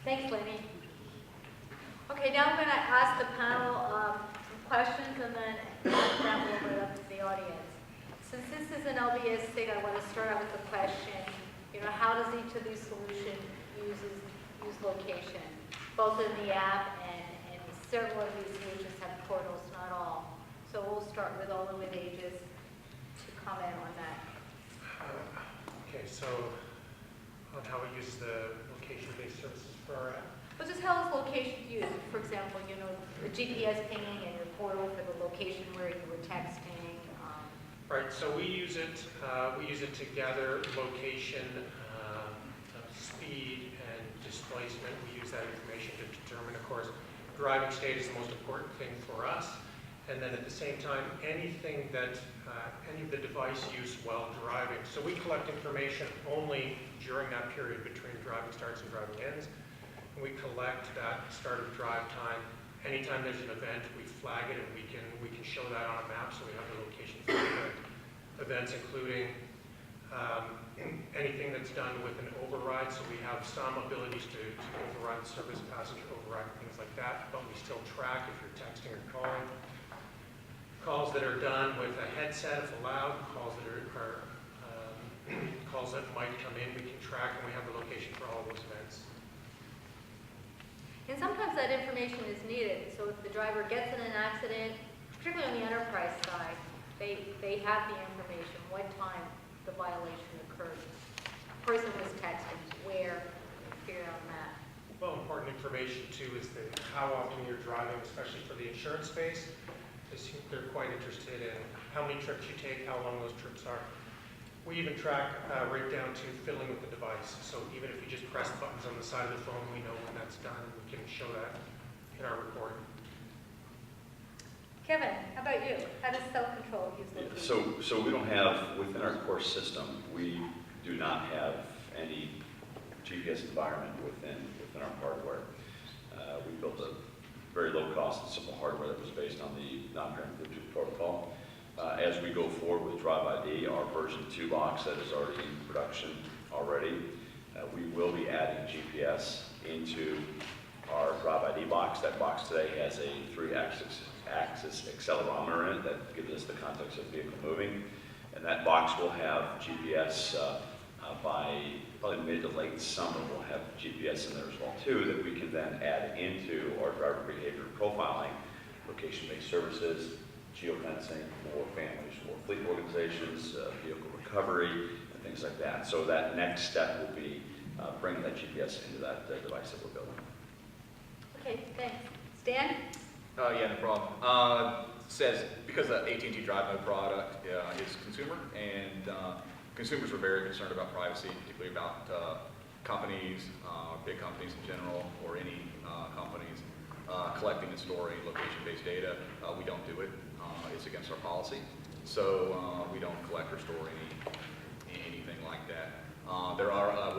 Thanks, Lenny. Okay, now I'm going to ask the panel some questions and then after that we'll open it up to the audience. Since this is an LBS thing, I want to start out with the question, how does each of these solutions use location? Both in the app and several of these solutions have portals, not all. So we'll start with Ola with Aegis to comment on that. Okay, so on how it uses the location-based services for our app. But just how is location used? For example, the GPS pinging and your portal for the location where you were texting. Right, so we use it to gather location, speed, and displacement. We use that information to determine, of course, driving state is the most important thing for us. And then at the same time, anything that, any of the device use while driving. So we collect information only during that period between driving starts and driving ends. And we collect that start of drive time. Anytime there's an event, we flag it and we can show that on a map, so we have the location for the events, including anything that's done with an override. So we have some abilities to override the service, passenger override, things like that, but we still track if you're texting or calling. Calls that are done with a headset, if allowed, calls that are calls that might come in, we can track, and we have the location for all of those events. And sometimes that information is needed. So if the driver gets in an accident, particularly on the enterprise side, they have the information, what time the violation occurred. Person was texting, where, figure out that. Well, important information too is that how often you're driving, especially for the insurance space. They're quite interested in how many trips you take, how long those trips are. We even track right down to fiddling with the device. So even if you just press buttons on the side of the phone, we know when that's done. We can show that in our report. Kevin, how about you? How does self-control use location? So we don't have, within our core system, we do not have any GPS environment within our hardware. We built a very low cost and simple hardware that was based on the non-parent Bluetooth protocol. As we go forward with Drive ID, our version 2 box that is already in production already, we will be adding GPS into our Drive ID box. That box today has a 3-axis accelerometer in it that gives us the context of the vehicle moving. And that box will have GPS by probably mid to late summer. We'll have GPS in there as well too that we can then add into our driver behavior profiling, location-based services, geofencing for families, for fleet organizations, vehicle recovery, and things like that. So that next step will be bringing that GPS into that device that we're building. Okay, thanks. Stan? Yeah, no problem. Says because the AT&T Drive Mode product is consumer, and consumers are very concerned about privacy, particularly about companies, big companies in general, or any companies collecting and storing location-based data. We don't do it. It's against our policy. So we don't collect or store anything like that. There are, I'm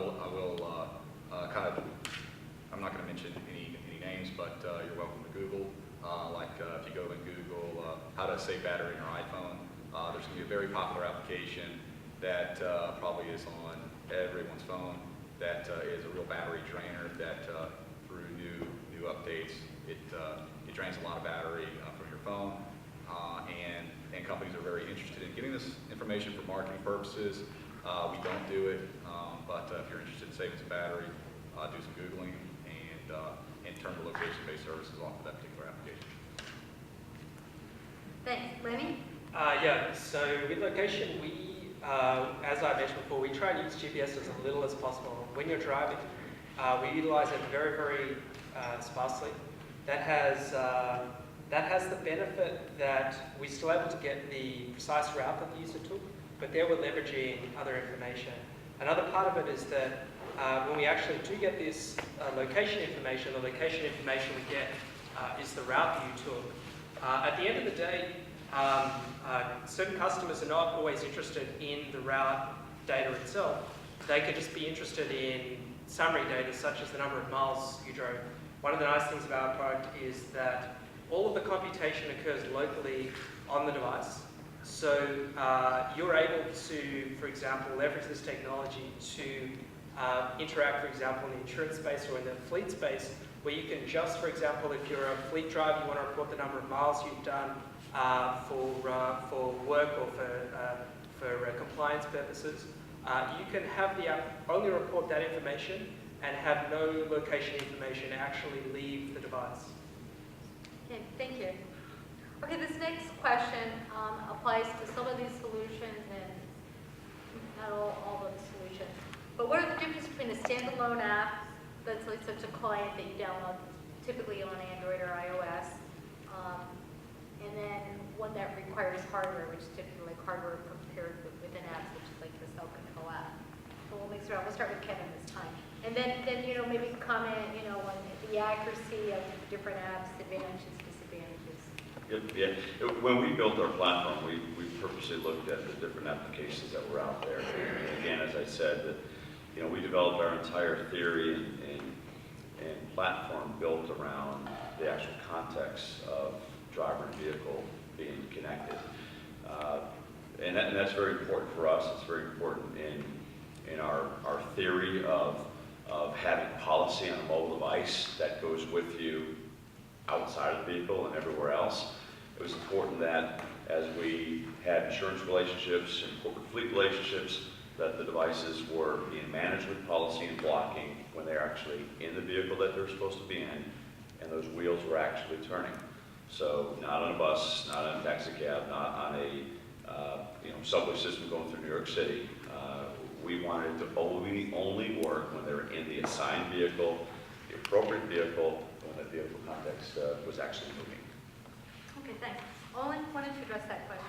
not going to mention any names, but you're welcome to Google. If you go and Google how to save battery in your iPhone, there's going to be a very popular application that probably is on everyone's phone that is a real battery drainer that through new updates, it drains a lot of battery from your phone. And companies are very interested in getting this information for marketing purposes. We don't do it, but if you're interested in saving some battery, do some Googling and turn the location-based services off for that particular application. Thanks. Lenny? Yeah, so with location, we, as I mentioned before, we try and use GPS as little as possible. When you're driving, we utilize it very, very sparsely. That has the benefit that we're still able to get the precise route that the user took, but there we're leveraging other information. Another part of it is that when we actually do get this location information, the location information we get is the route that you took. At the end of the day, certain customers are not always interested in the route data itself. They could just be interested in summary data such as the number of miles you drove. One of the nice things about our product is that all of the computation occurs locally on the device. So you're able to, for example, leverage this technology to interact, for example, in the insurance space or in the fleet space, where you can just, for example, if you're a fleet driver, you want to report the number of miles you've done for work or for compliance purposes, you can have the app only report that information and have no location information actually leave the device. Okay, thank you. Okay, this next question applies to some of these solutions and not all of the solutions. But what are the differences between a standalone app that's like such a client that you download typically on Android or iOS, and then one that requires hardware, which is typically like hardware prepared within apps, which is like the self-control app. So we'll mix it around. We'll start with Kevin this time. And then maybe comment, on the accuracy of different apps, advantages, disadvantages. Yeah. When we built our platform, we purposely looked at the different applications that were out there. And again, as I said, that we developed our entire theory and platform built around the actual context of driver and vehicle being connected. And that's very important for us. It's very important in our theory of having policy on a mobile device that goes with you outside of the vehicle and everywhere else. It was important that as we had insurance relationships and corporate fleet relationships, that the devices were being managed with policy and blocking when they're actually in the vehicle that they're supposed to be in, and those wheels were actually turning. So not on a bus, not on a taxi cab, not on a subway system going through New York City. We wanted it to only work when they were in the assigned vehicle, the appropriate vehicle, when the vehicle context was actually moving. Okay, thanks. Owen wanted to address that question.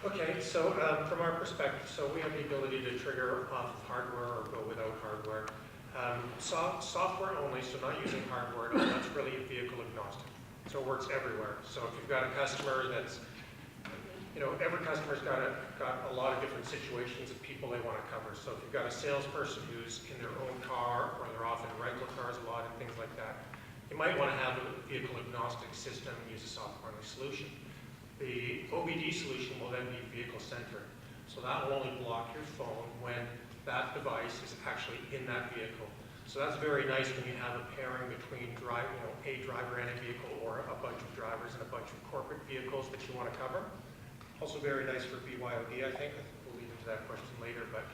Okay, so from our perspective, so we have the ability to trigger off of hardware or go without hardware. Software only, so not using hardware, that's really vehicle agnostic. So it works everywhere. So if you've got a customer that's, every customer's got a lot of different situations of people they want to cover. So if you've got a salesperson who's in their own car, or they're often rental cars a lot and things like that, you might want to have a vehicle agnostic system and use a software-only solution. The OBD solution will then be vehicle-centered. So that will only block your phone when that device is actually in that vehicle. So that's very nice when you have a pairing between a driver and a vehicle, or a bunch of drivers and a bunch of corporate vehicles that you want to cover. Also very nice for BYOD, I think. We'll lead into that question later, but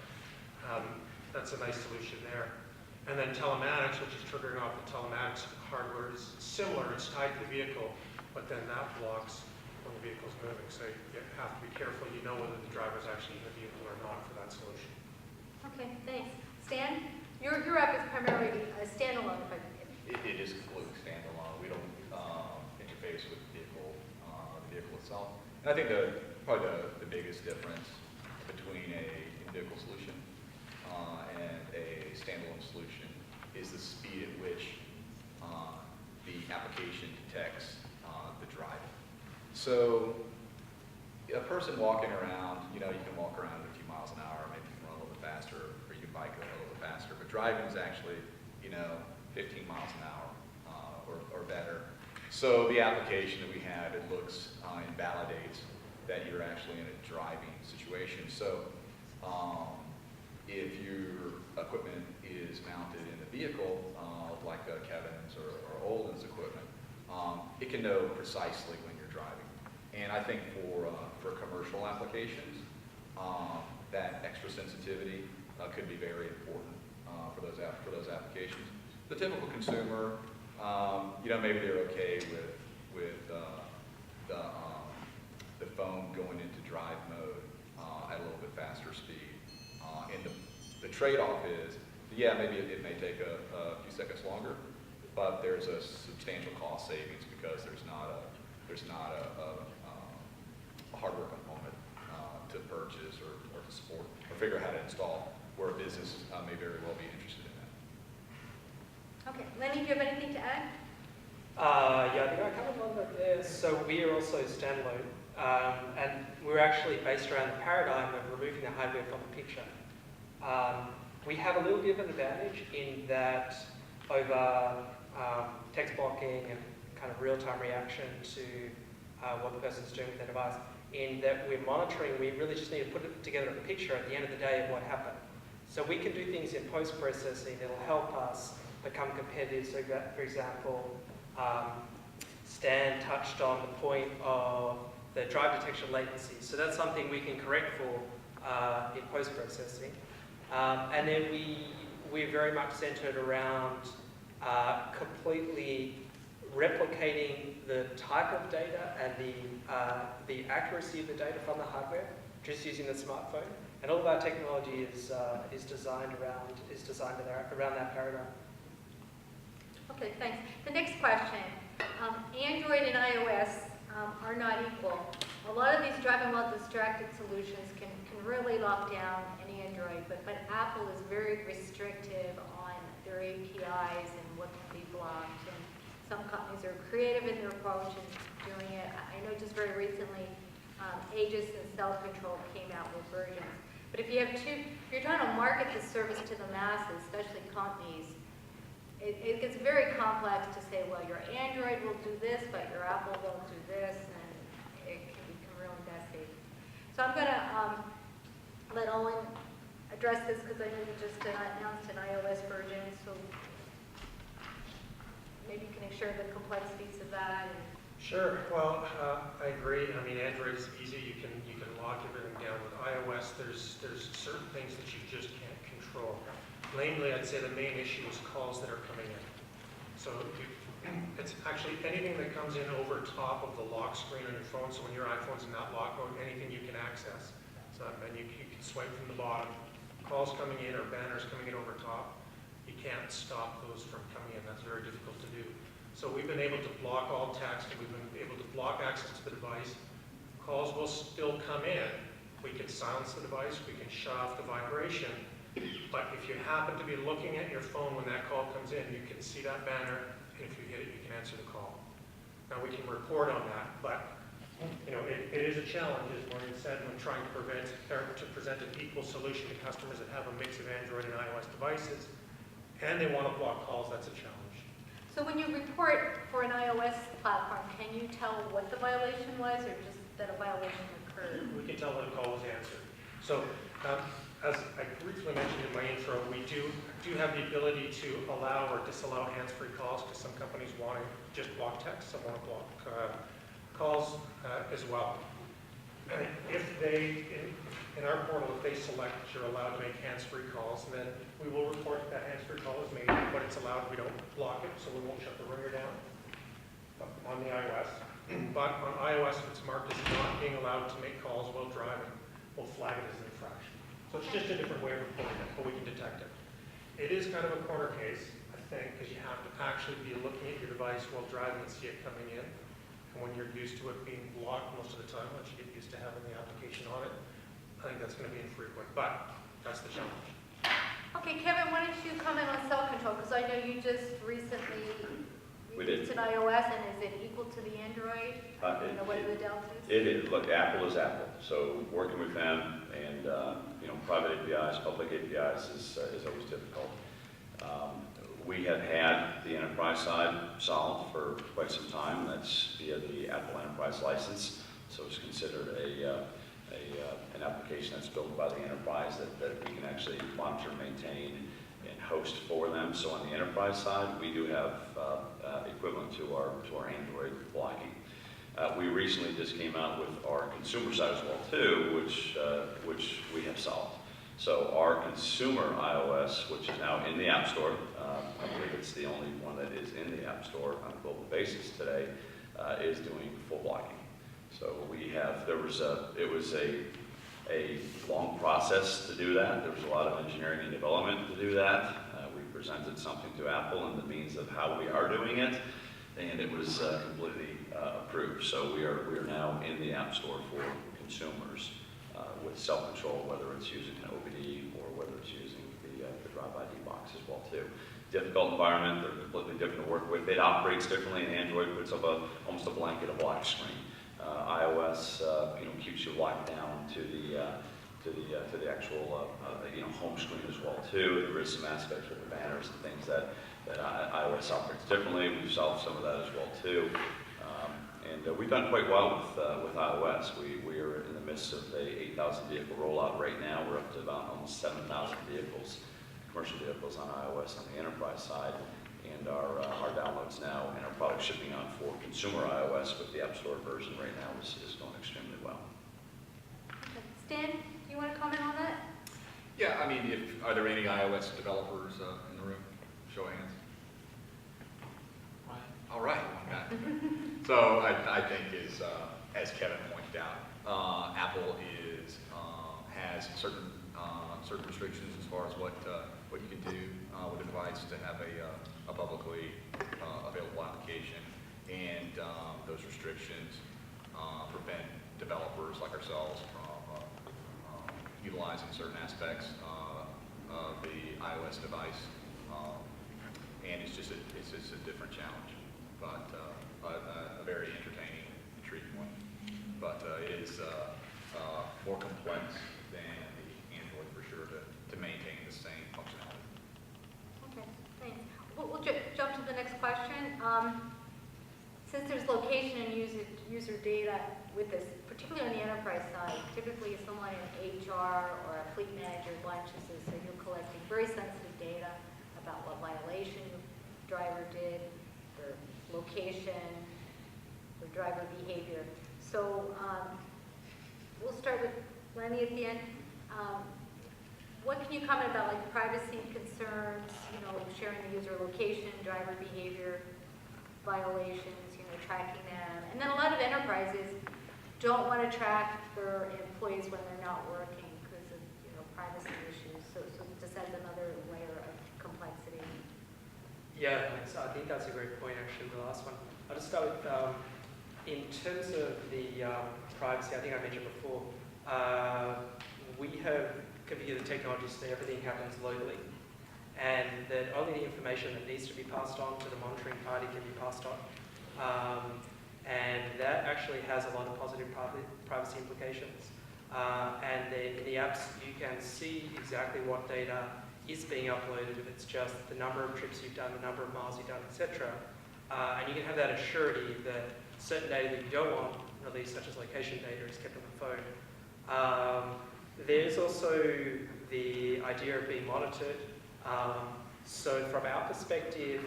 that's a nice solution there. And then telematics, which is triggering off the telematics hardware, is similar. It's tied to the vehicle, but then that blocks when the vehicle's moving. So you have to be careful. You know whether the driver's actually in the vehicle or not for that solution. Okay, thanks. Stan, your app is primarily a standalone. It is completely standalone. We don't interface with the vehicle itself. And I think probably the biggest difference between a in-vehicle solution and a standalone solution is the speed at which the application detects the driver. So a person walking around, you can walk around at a few miles an hour, maybe you can run a little bit faster, or you can bike a little bit faster. But driving is actually, 15 miles an hour or better. So the application that we have, it looks and validates that you're actually in a driving situation. So if your equipment is mounted in the vehicle, like Kevin's or Olden's equipment, it can know precisely when you're driving. And I think for commercial applications, that extra sensitivity could be very important for those applications. The typical consumer, maybe they're okay with the phone going into drive mode at a little bit faster speed. And the trade-off is, maybe it may take a few seconds longer, but there's a substantial cost savings because there's not a hardware component to purchase or to support or figure out how to install, where a business may very well be interested in that. Okay, Lenny, do you have anything to add? I think I covered a lot of there. So we are also standalone, and we're actually based around the paradigm of removing the hardware from the picture. We have a little bit of an advantage in that over text blocking and kind of real-time reaction to what the person's doing with their device, in that we're monitoring, we really just need to put it together a picture at the end of the day of what happened. So we can do things in post-processing that'll help us become competitive. So for example, Stan touched on the point of the drive detection latency. So that's something we can correct for in post-processing. And then we're very much centered around completely replicating the type of data and the accuracy of the data from the hardware, just using the smartphone. And all of our technology is designed around that paradigm. Okay, thanks. The next question. Android and iOS are not equal. A lot of these driving while distracted solutions can really lock down an Android, but Apple is very restrictive on their APIs and what can be blocked. And some companies are creative in their approach in doing it. I know just very recently, Aegis and Self-Control came out with versions. But if you're trying to market the service to the masses, especially companies, it gets very complex to say, well, your Android will do this, but your Apple won't do this, and it can become really messy. So I'm going to let Owen address this because I know you just announced an iOS version, so maybe you can share the complexities of that. And Sure. Well, I agree. I mean, Android is easy. You can lock everything down. With iOS, there's certain things that you just can't control. Namely, I'd say the main issue is calls that are coming in. So it's actually anything that comes in over top of the lock screen on your phone. So when your iPhone's in that lock mode, anything you can access. So and you can swipe from the bottom. Calls coming in or banners coming in over top, you can't stop those from coming in. That's very difficult to do. So we've been able to block all text, and we've been able to block access to the device. Calls will still come in. We can silence the device, we can shut off the vibration, but if you happen to be looking at your phone when that call comes in, you can see that banner, and if you hit it, you can answer the call. Now we can report on that, but it is a challenge, as Maureen said, when trying to present an equal solution to customers that have a mix of Android and iOS devices, and they want to block calls. That's a challenge. So when you report for an iOS platform, can you tell what the violation was, or just that a violation occurred? We can tell when a call was answered. So, as I briefly mentioned in my intro, we do have the ability to allow or disallow hands-free calls, because some companies want to just block text, some want to block calls as well. And if they, in our portal, if they select that you're allowed to make hands-free calls, then we will report that hands-free call is made, but it's allowed. We don't block it, so we won't shut the ringer down on the iOS. But on iOS, if it's marked as not being allowed to make calls while driving, we'll flag it as an infraction. So it's just a different way of reporting it, but we can detect it. It is kind of a corner case, I think, because you have to actually be looking at your device while driving and see it coming in. And when you're used to it being blocked most of the time, once you get used to having the application on it, I think that's going to be infrequent, but that's the challenge. Okay, Kevin, why don't you comment on self-control? Because I know you just recently We did. released an iOS, and is it equal to the Android? What are the deltas? It is. Look, Apple is Apple. So working with them and private APIs, public APIs is always difficult. We have had the enterprise side solved for quite some time. That's via the Apple Enterprise License. So it's considered an application that's built by the enterprise that we can actually monitor, maintain, and host for them. So on the enterprise side, we do have equivalent to our Android blocking. We recently just came out with our consumer side as well too, which we have solved. So our consumer iOS, which is now in the App Store, I believe it's the only one that is in the App Store on a global basis today, is doing full blocking. So it was a long process to do that. There was a lot of engineering and development to do that. We presented something to Apple and the means of how we are doing it, and it was completely approved. So we are now in the App Store for consumers with self-control, whether it's using an OBD or whether it's using the Drive ID box as well too. Difficult environment, they're completely different to work with. It operates differently, and Android puts up almost a blanket of black screen. iOS keeps you locked down to the actual home screen as well too. There is some aspects with the banners and things that iOS operates differently. We've solved some of that as well too. And we've done quite well with iOS. We are in the midst of a 8,000 vehicle rollout right now. We're up to about almost 7,000 vehicles, commercial vehicles on iOS on the enterprise side. And our downloads now and our product shipping on for consumer iOS with the App Store version right now is going extremely well. Stan, do you want to comment on that? Yeah, I mean, are there any iOS developers in the room? Show of hands. All right, one guy. So I think as Kevin pointed out, Apple has certain restrictions as far as what you can do with a device to have a publicly available application, and those restrictions prevent developers like ourselves from utilizing certain aspects of the iOS device, and it's just a different challenge, but a very entertaining, intriguing one. But it is more complex than the Android for sure to maintain the same functionality. Okay, thanks. We'll jump to the next question. Since there's location and user data with this, particularly on the enterprise side, typically someone in HR or a fleet manager lunches this, so you're collecting very sensitive data about what violation the driver did, their location, their driver behavior. So we'll start with Lenny at the end. What can you comment about, like, privacy concerns, sharing the user location, driver behavior violations, tracking them? And then a lot of enterprises don't want to track their employees when they're not working because of, privacy issues. So just adds another layer of complexity. Yeah, thanks. I think that's a great point, actually, the last one. I'll just start with, in terms of the privacy, I think I mentioned before, we have configured the technology so that everything happens locally, and that only the information that needs to be passed on to the monitoring party can be passed on. And that actually has a lot of positive privacy implications. And then in the apps, you can see exactly what data is being uploaded, if it's just the number of trips you've done, the number of miles you've done, etc. And you can have that assurity that certain data that you don't want released, such as location data, is kept on the phone. There's also the idea of being monitored. So from our perspective,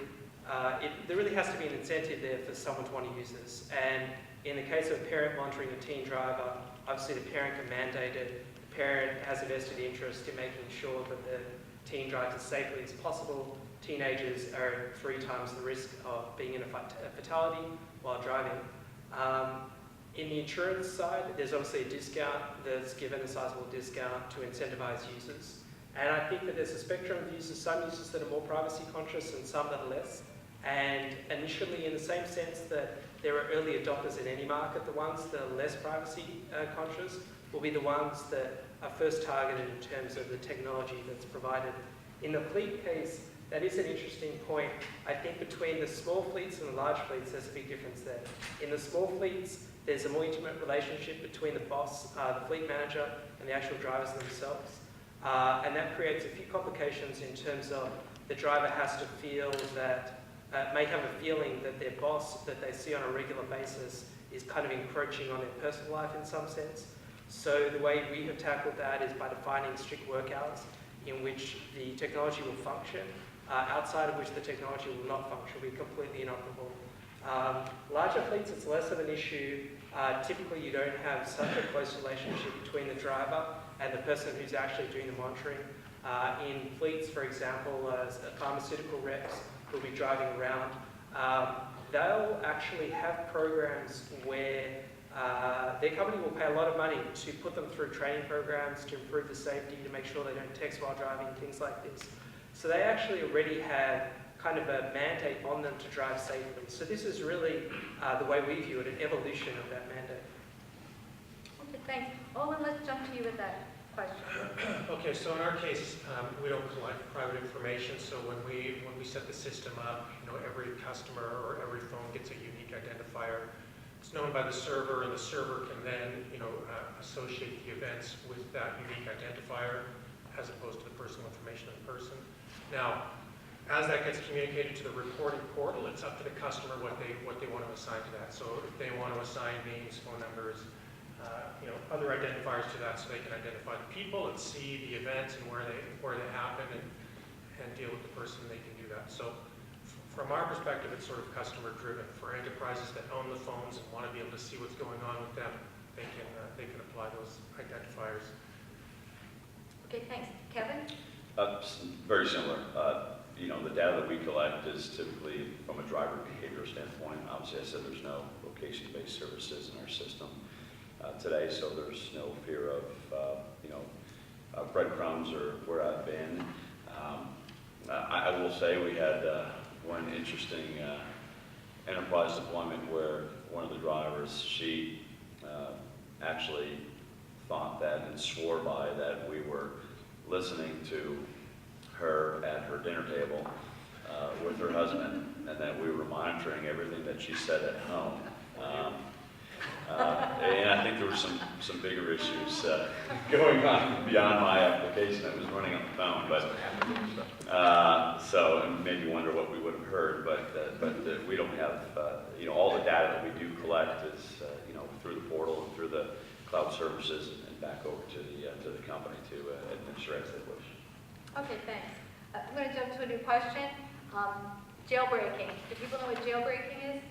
there really has to be an incentive there for someone to want to use this. And in the case of a parent monitoring a teen driver, obviously the parent can mandate it. The parent has a vested interest in making sure that the teen drives as safely as possible. Teenagers are at 3 times the risk of being in a fatality while driving. In the insurance side, there's obviously a discount that's given, a sizable discount to incentivize users. And I think that there's a spectrum of users, some users that are more privacy conscious and some that are less. And initially, in the same sense that there are early adopters in any market, the ones that are less privacy conscious will be the ones that are first targeted in terms of the technology that's provided. In the fleet case, that is an interesting point. I think between the small fleets and the large fleets, there's a big difference there. In the small fleets, there's a more intimate relationship between the boss, the fleet manager, and the actual drivers themselves. And that creates a few complications in terms of the driver has to feel that, may have a feeling that their boss that they see on a regular basis is kind of encroaching on their personal life in some sense. So the way we have tackled that is by defining strict work hours in which the technology will function, outside of which the technology will not function, will be completely inoperable. Larger fleets, it's less of an issue. Typically, you don't have such a close relationship between the driver and the person who's actually doing the monitoring. In fleets, for example, pharmaceutical reps who'll be driving around, they'll actually have programs where their company will pay a lot of money to put them through training programs to improve the safety, to make sure they don't text while driving, things like this. So they actually already have kind of a mandate on them to drive safely. So this is really the way we view it, an evolution of that mandate. Okay, thanks. Owen, let's jump to you with that question. Okay, so in our case, we don't collect private information. So when we set the system up, every customer or every phone gets a unique identifier. It's known by the server, and the server can then, associate the events with that unique identifier, as opposed to the personal information of the person. Now, as that gets communicated to the reporting portal, it's up to the customer what they want to assign to that. So if they want to assign names, phone numbers, other identifiers to that, so they can identify the people and see the events and where they happen and deal with the person, they can do that. So from our perspective, it's sort of customer driven. For enterprises that own the phones and want to be able to see what's going on with them, they can apply those identifiers. Okay, thanks. Kevin? Very similar. The data that we collect is typically from a driver behavior standpoint. Obviously, I said there's no location-based services in our system today, so there's no fear of breadcrumbs or where I've been. I will say we had one interesting enterprise deployment where one of the drivers, she actually thought that and swore by that we were listening to her at her dinner table with her husband, and that we were monitoring everything that she said at home. And I think there were some bigger issues going on beyond my application that was running on the phone. But so it made me wonder what we would have heard. But we don't have all the data that we do collect is through the portal and through the cloud services and back over to the company to administer as they wish. Okay, thanks. I'm going to jump to a new question. Jailbreaking. Do people know what jailbreaking is?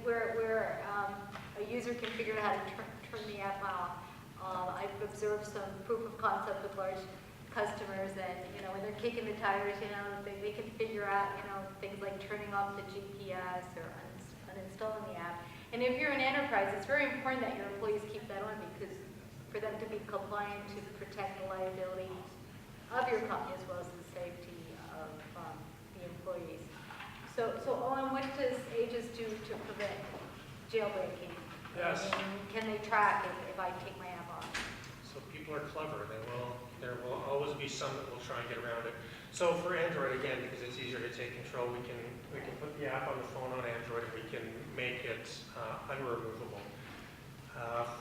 where a user can figure out how to turn the app off. I've observed some proof of concept with large customers, and when they're kicking the tires, they can figure out things like turning off the GPS or uninstalling the app. And if you're an enterprise, it's very important that your employees keep that on, because for them to be compliant to protect the liability of your company as well as the safety of the employees. So Owen, what does AGIS do to prevent jailbreaking? Yes. And can they track if I take my app off? So people are clever. There will always be some that will try and get around it. So for Android, again, because it's easier to take control, we can put the app on the phone on Android, and we can make it unremovable.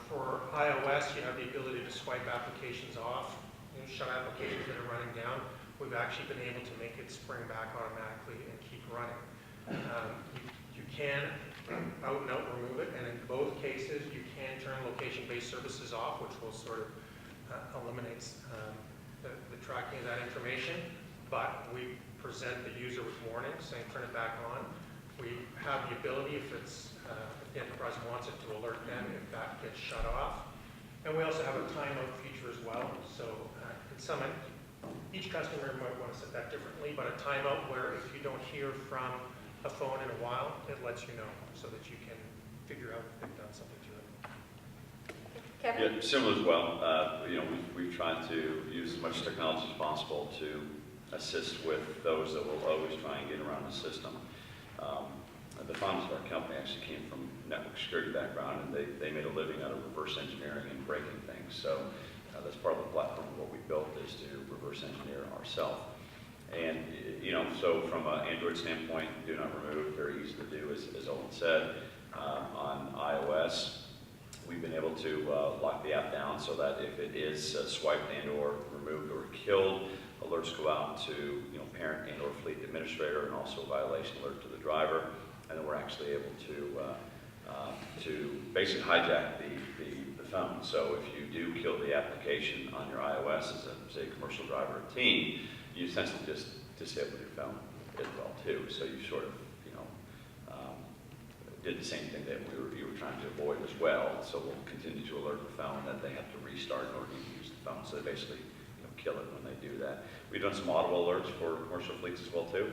For iOS, you have the ability to swipe applications off and shut applications that are running down. We've actually been able to make it spring back automatically and keep running. You can out and out remove it, and in both cases, you can turn location-based services off, which will sort of eliminates the tracking of that information. But we present the user with warnings saying turn it back on. We have the ability, if the enterprise wants it, to alert them if that gets shut off. And we also have a timeout feature as well. So each customer might want to set that differently, but a timeout where if you don't hear from a phone in a while, it lets you know so that you can figure out if they've done something to it. Kevin? Yeah, similar as well. We've tried to use as much technology as possible to assist with those that will always try and get around the system. The founders of our company actually came from network security background, and they made a living out of reverse engineering and breaking things. So that's part of the platform of what we built, is to reverse engineer ourselves. And so from an Android standpoint, do not remove, very easy to do, as Owen said. On iOS, we've been able to lock the app down so that if it is swiped and or removed or killed, alerts go out to parent and or fleet administrator, and also a violation alert to the driver. And then we're actually able to basically hijack the phone. So if you do kill the application on your iOS as a, say, commercial driver or team, you essentially just disable your phone as well too. So you sort of did the same thing that you were trying to avoid as well. So we'll continue to alert the phone that they have to restart in order to use the phone. So they basically kill it when they do that. We've done some audible alerts for commercial fleets as well too,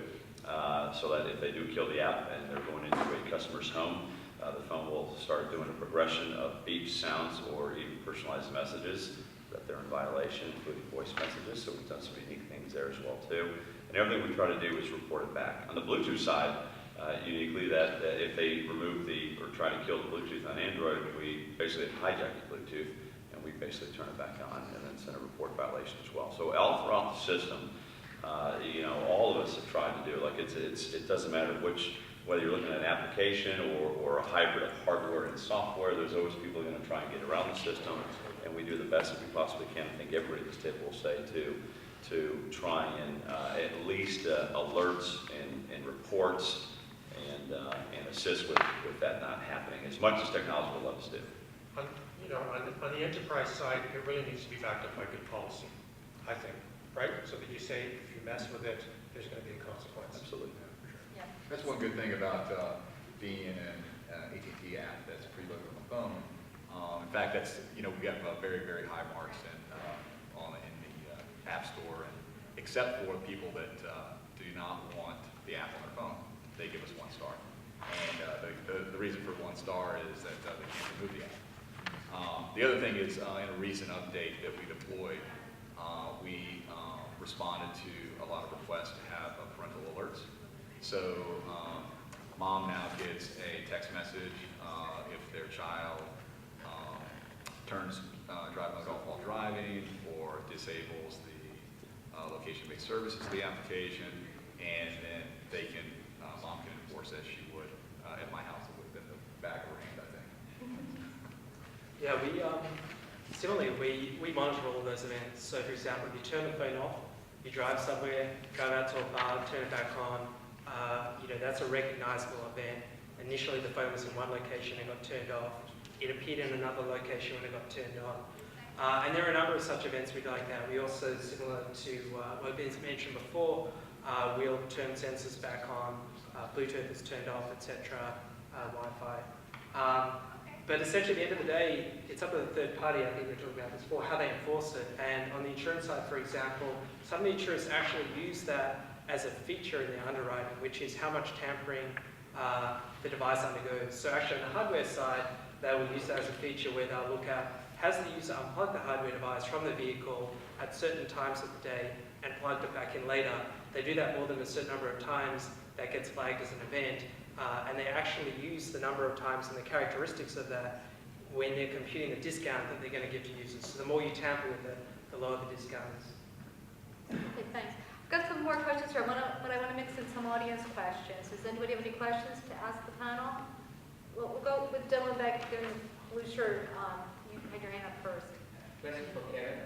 so that if they do kill the app and they're going into a customer's home, the phone will start doing a progression of beeps, sounds, or even personalized messages that they're in violation, including voice messages. So we've done some unique things there as well too. And everything we try to do is report it back. On the Bluetooth side, uniquely, that if they remove or try to kill the Bluetooth on Android, we basically hijack the Bluetooth, and we basically turn it back on and then send a report violation as well. So all throughout the system, all of us have tried to do it. Like it doesn't matter whether you're looking at an application or a hybrid of hardware and software, there's always people going to try and get around the system, and we do the best that we possibly can. I think everybody at this table will say to try and at least alerts and reports and assist with that not happening as much as technology will let us do. On the enterprise side, it really needs to be backed up by good policy, I think, right? So that you say if you mess with it, there's going to be a consequence. Absolutely. Yeah. That's one good thing about being in an AT&T app that's preloaded on the phone. In fact, that's we have very, very high marks in the App Store, and except for people that do not want the app on their phone, they give us 1 star. And the reason for 1 star is that they can't remove the app. The other thing is, in a recent update that we deployed, we responded to a lot of requests to have parental alerts. So mom now gets a text message if their child turns drive mode off while driving, or disables the location-based services of the application, and then they can, mom can enforce as she would at my house. It would have been the back of her hand, I think. Yeah, similarly, we monitor all of those events. So for example, if you turn the phone off, you drive somewhere, drive out to a bar, turn it back on, that's a recognizable event. Initially the phone was in one location and got turned off. It appeared in another location when it got turned on. And there are a number of such events we like that. We also, similar to what Vince mentioned before, we'll turn sensors back on, Bluetooth is turned off, etc., Wi-Fi. But essentially, at the end of the day, it's up to the third party, I think we were talking about this before, how they enforce it. And on the insurance side, for example, some of the insurers actually use that as a feature in their underwriting, which is how much tampering the device undergoes. So actually, on the hardware side, they will use that as a feature where they'll look at, has the user unplugged the hardware device from the vehicle at certain times of the day and plugged it back in later. They do that more than a certain number of times, that gets flagged as an event. And they actually use the number of times and the characteristics of that when they're computing the discount that they're going to give to users. So the more you tamper with it, the lower the discount is. Okay, thanks. I've got some more questions here, but I want to mix in some audience questions. Does anybody have any questions to ask the panel? We'll go with Dylan back in the blue shirt. You had your hand up first. Question for Karen.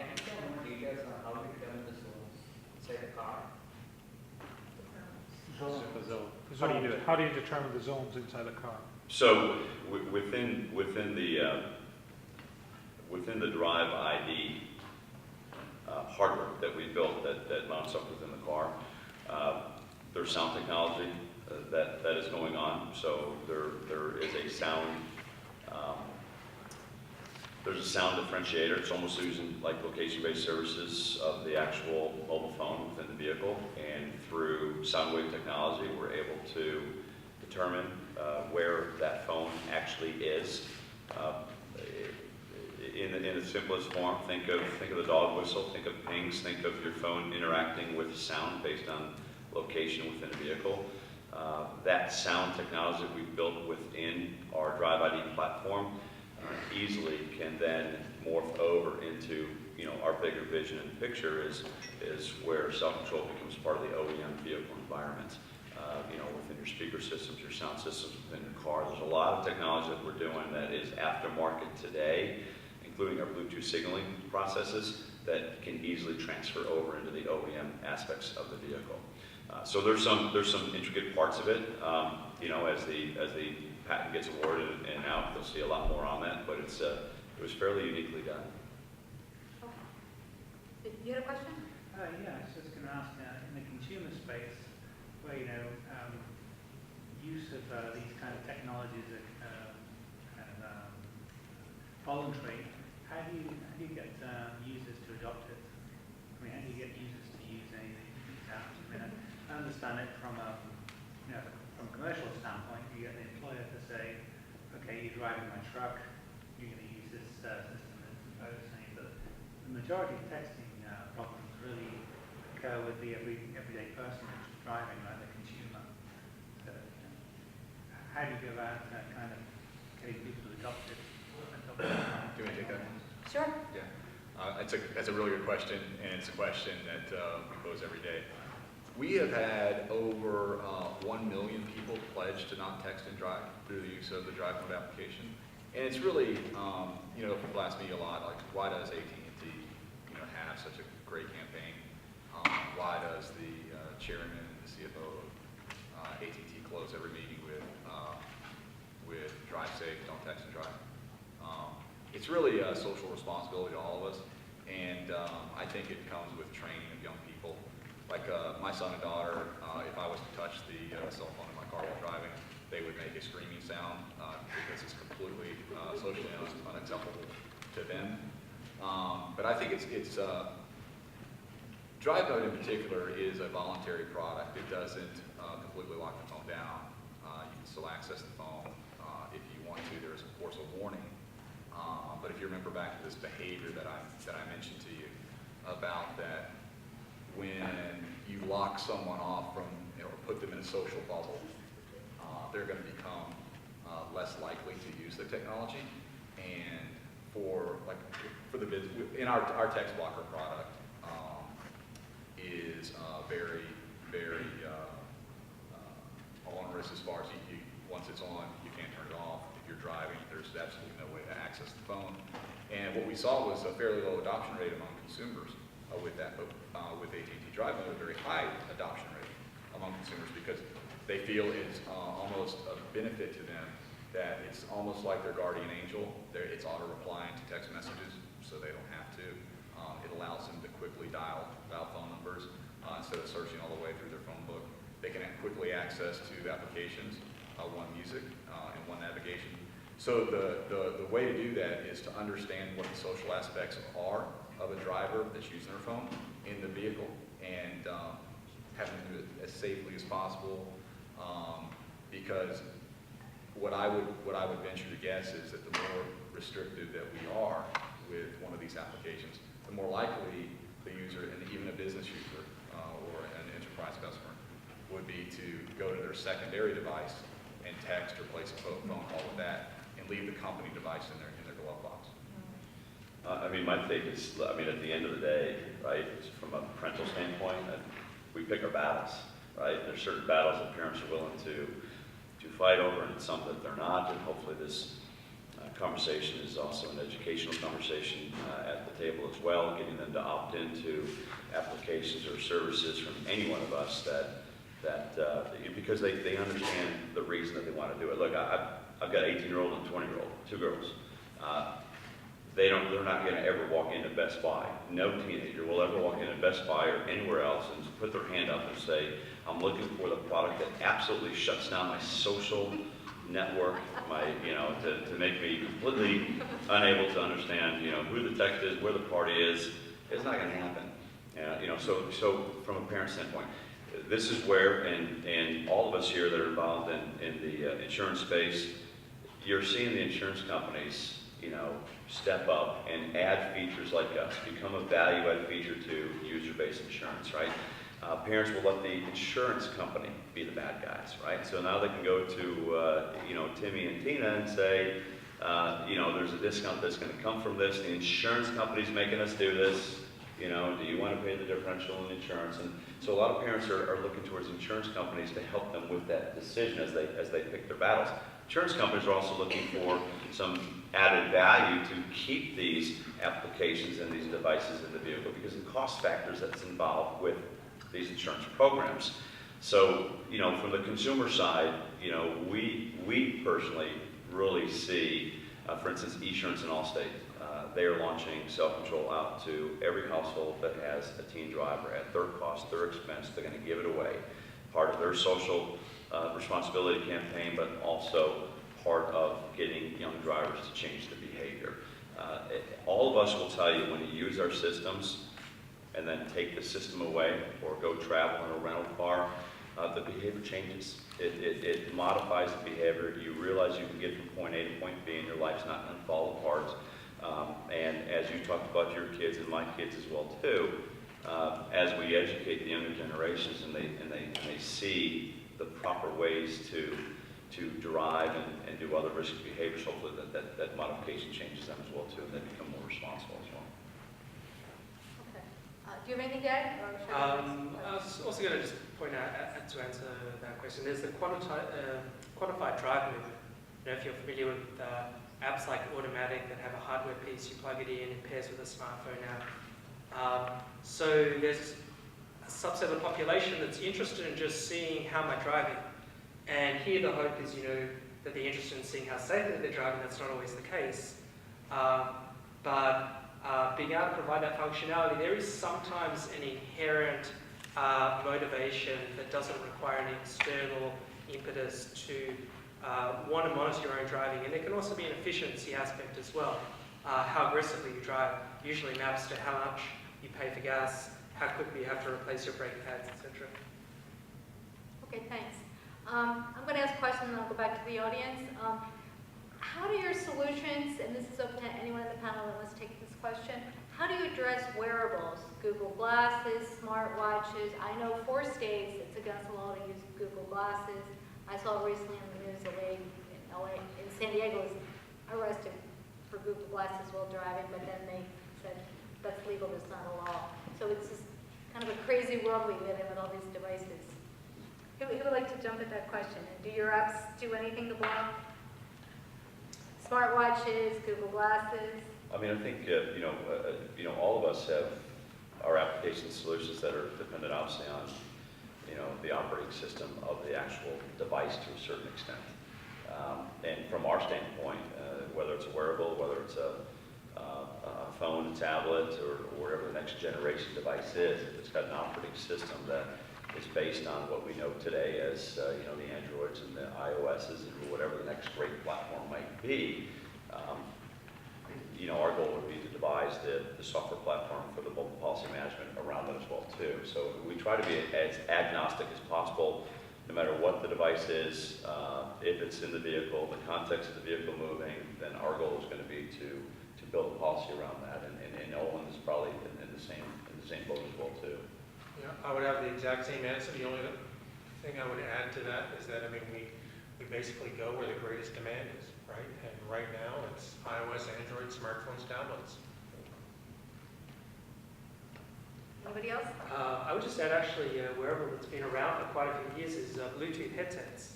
Can you share more details on how you determine the zones inside the car? How do you do it? How do you determine the zones inside a car? So within the Drive ID hardware that we built that mounts up within the car, there's sound technology that is going on. So there is a sound. There's a sound differentiator. It's almost using like location-based services of the actual mobile phone within the vehicle, and through sound wave technology, we're able to determine where that phone actually is. In the simplest form, think of the dog whistle, think of pings, think of your phone interacting with sound based on location within a vehicle. That sound technology that we've built within our Drive ID platform easily can then morph over into, our bigger vision and picture is where self-control becomes part of the OEM vehicle environment. Within your speaker systems, your sound systems within your car. There's a lot of technology that we're doing that is aftermarket today, including our Bluetooth signaling processes that can easily transfer over into the OEM aspects of the vehicle. So there's some intricate parts of it. As the patent gets awarded and out, you'll see a lot more on that. But it was fairly uniquely done. Okay. You had a question? Yeah, I was just going to ask, in the consumer space, where, use of these kind of technologies are voluntary, how do you get users to adopt it? I mean, how do you get users to use any of these apps? I mean, I understand it from a commercial standpoint. You get the employer to say, okay, you're driving my truck, you're going to use this system as opposed to anything. But the majority of texting problems really occur with the everyday person who's driving, like the consumer. So, how do you go about kind of getting people to adopt it? Do you want to take that one? Sure. Yeah. That's a really good question, and it's a question that we pose every day. We have had over 1 million people pledge to not text and drive through the use of the Drive Mode application. And it's really, people ask me a lot, like, why does AT&T, have such a great campaign? Why does the chairman and the CFO of AT&T close every meeting with drive safe, don't text and drive? It's really a social responsibility to all of us, and I think it comes with training of young people. Like my son and daughter, if I was to touch the cell phone in my car while driving, they would make a screaming sound because it's completely socially unacceptable to them. But I think it's Drive Mode in particular is a voluntary product. It doesn't completely lock the phone down. You can still access the phone if you want to. There is, of course, a warning. But if you remember back to this behavior that I mentioned to you about that, when you lock someone off from, or put them in a social bubble, they're going to become less likely to use the technology. And for the business, in our text blocker product is very, very onerous as far as once it's on, you can't turn it off. If you're driving, there's absolutely no way to access the phone. And what we saw was a fairly low adoption rate among consumers with that, but with AT&T Drive Mode, a very high adoption rate among consumers because they feel it's almost a benefit to them that it's almost like their guardian angel. It's auto-replying to text messages, so they don't have to. It allows them to quickly dial phone numbers instead of searching all the way through their phone book. They can quickly access to applications, one music and one navigation. So the way to do that is to understand what the social aspects are of a driver that's using their phone in the vehicle, and have them do it as safely as possible. Because what I would venture to guess is that the more restrictive that we are with one of these applications, the more likely the user, and even a business user or an enterprise customer, would be to go to their secondary device and text or place a phone call with that, and leave the company device in their glove box. I mean, my take is, I mean, at the end of the day, right, from a parental standpoint, we pick our battles, right? There's certain battles that parents are willing to fight over, and some that they're not, and hopefully this conversation is also an educational conversation at the table as well, getting them to opt into applications or services from any one of us because they understand the reason that they want to do it. Look, I've got an 18-year-old and a 20-year-old, two girls. They're not going to ever walk into Best Buy. No teenager will ever walk into Best Buy or anywhere else and put their hand up and say, I'm looking for the product that absolutely shuts down my social network, to make me completely unable to understand, who the text is, where the party is. It's not going to happen. So from a parent standpoint, this is where, and all of us here that are involved in the insurance space, you're seeing the insurance companies, step up and add features like us, become a value-add feature to user-based insurance, right? Parents will let the insurance company be the bad guys, right? So now they can go to, Timmy and Tina and say, there's a discount that's going to come from this. The insurance company's making us do this. Do you want to pay the differential in insurance? And so a lot of parents are looking towards insurance companies to help them with that decision as they pick their battles. Insurance companies are also looking for some added value to keep these applications and these devices in the vehicle because of the cost factors that's involved with these insurance programs. So, from the consumer side, we personally really see, for instance, Esurance and Allstate. They are launching self-control out to every household that has a teen driver at their cost, their expense. They're going to give it away. Part of their social responsibility campaign, but also part of getting young drivers to change the behavior. All of us will tell you when you use our systems and then take the system away or go travel in a rental car, the behavior changes. It modifies the behavior. You realize you can get from point A to point B and your life's not going to fall apart. And as you talked about your kids and my kids as well too, as we educate the younger generations and they see the proper ways to drive and do other risky behaviors, hopefully that modification changes them as well too, and they become more responsible as well. Okay. Do you have anything to add? Or should I was also going to just point out to answer that question. There's the quantified drive movement. If you're familiar with apps like Automatic that have a hardware piece, you plug it in, it pairs with a smartphone app. So there's a subset of the population that's interested in just seeing how am I driving. And here the hope is, that they're interested in seeing how safely they're driving. That's not always the case. But being able to provide that functionality, there is sometimes an inherent motivation that doesn't require any external impetus to want to monitor your own driving. And there can also be an efficiency aspect as well. How aggressively you drive usually maps to how much you pay for gas, how quickly you have to replace your brake pads, etc. Okay, thanks. I'm going to ask a question and I'll go back to the audience. How do your solutions, and this is open to anyone in the panel that wants to take this question, how do you address wearables? Google Glasses, smartwatches. I know 4 states it's against the law to use Google Glasses. I saw recently in the news a lady in San Diego was arrested for Google Glasses while driving, but then they said that's legal, it's not a law. So it's just kind of a crazy world we live in with all these devices. Who would like to jump at that question? And do your apps do anything to block? Smartwatches, Google Glasses? I mean, I think, all of us have our application solutions that are dependent obviously on, the operating system of the actual device to a certain extent. And from our standpoint, whether it's a wearable, whether it's a phone, a tablet, or whatever the next generation device is, if it's got an operating system that is based on what we know today as you know, the Androids and the iOSs and whatever the next great platform might be. You know, our goal would be to devise the software platform for the mobile policy management around that as well too. So we try to be as agnostic as possible, no matter what the device is. If it's in the vehicle, the context of the vehicle moving, then our goal is going to be to build a policy around that. And Olin is probably in the same boat as well too. Yeah, I would have the exact same answer. The only thing I would add to that is that, I mean, we basically go where the greatest demand is, right? And right now, it's iOS, Android, smartphones, tablets. Anybody else? I would just add, actually, wearable that's been around for quite a few years is Bluetooth headsets,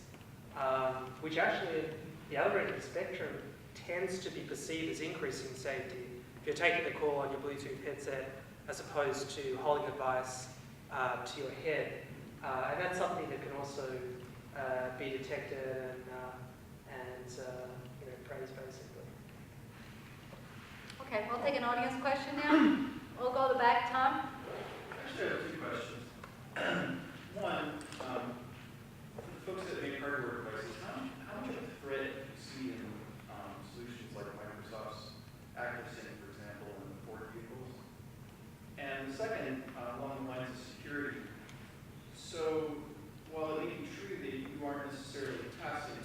which actually, the other end of the spectrum, tends to be perceived as increasing safety. If you're taking the call on your Bluetooth headset, as opposed to holding the device to your head. And that's something that can also be detected and you know, praised, basically. Okay, we'll take an audience question now. We'll go to the back. Tom? Actually, I have two questions. One, folks that make hardware devices, how much of a threat do you see in solutions like Microsoft's ActiveSync, for example, in the Ford vehicles? And the second, along the lines of security. So, while it may be true that you aren't necessarily passing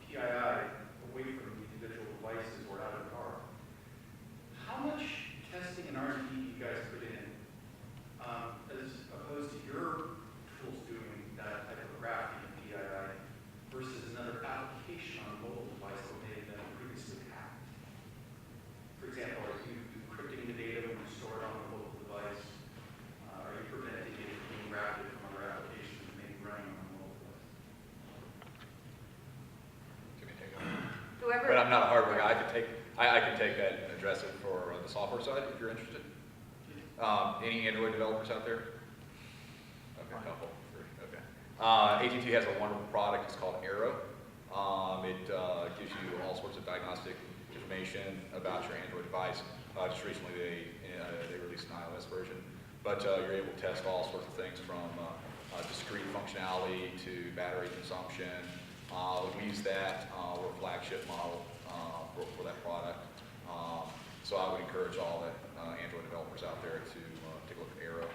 PII away from the individual devices or out of the car, how much testing and R&D do you guys put in as opposed to your tools doing that type of crafting of PII versus another application on a mobile device that may have been previously hacked? For example, are you encrypting the data when you store it on a mobile device? Are you preventing it from being routed from other applications that may be running on a mobile device? Give me a take on it. Whoever. But I'm not a hardware guy. I can take that and address it for the software side if you're interested. Any Android developers out there? Okay, a couple, three, okay. AT&T has a wonderful product. It's called Arrow. It gives you all sorts of diagnostic information about your Android device. Just recently they released an iOS version, but you're able to test all sorts of things from discrete functionality to battery consumption. We use that. We're a flagship model for that product. So I would encourage all the Android developers out there to take a look at Arrow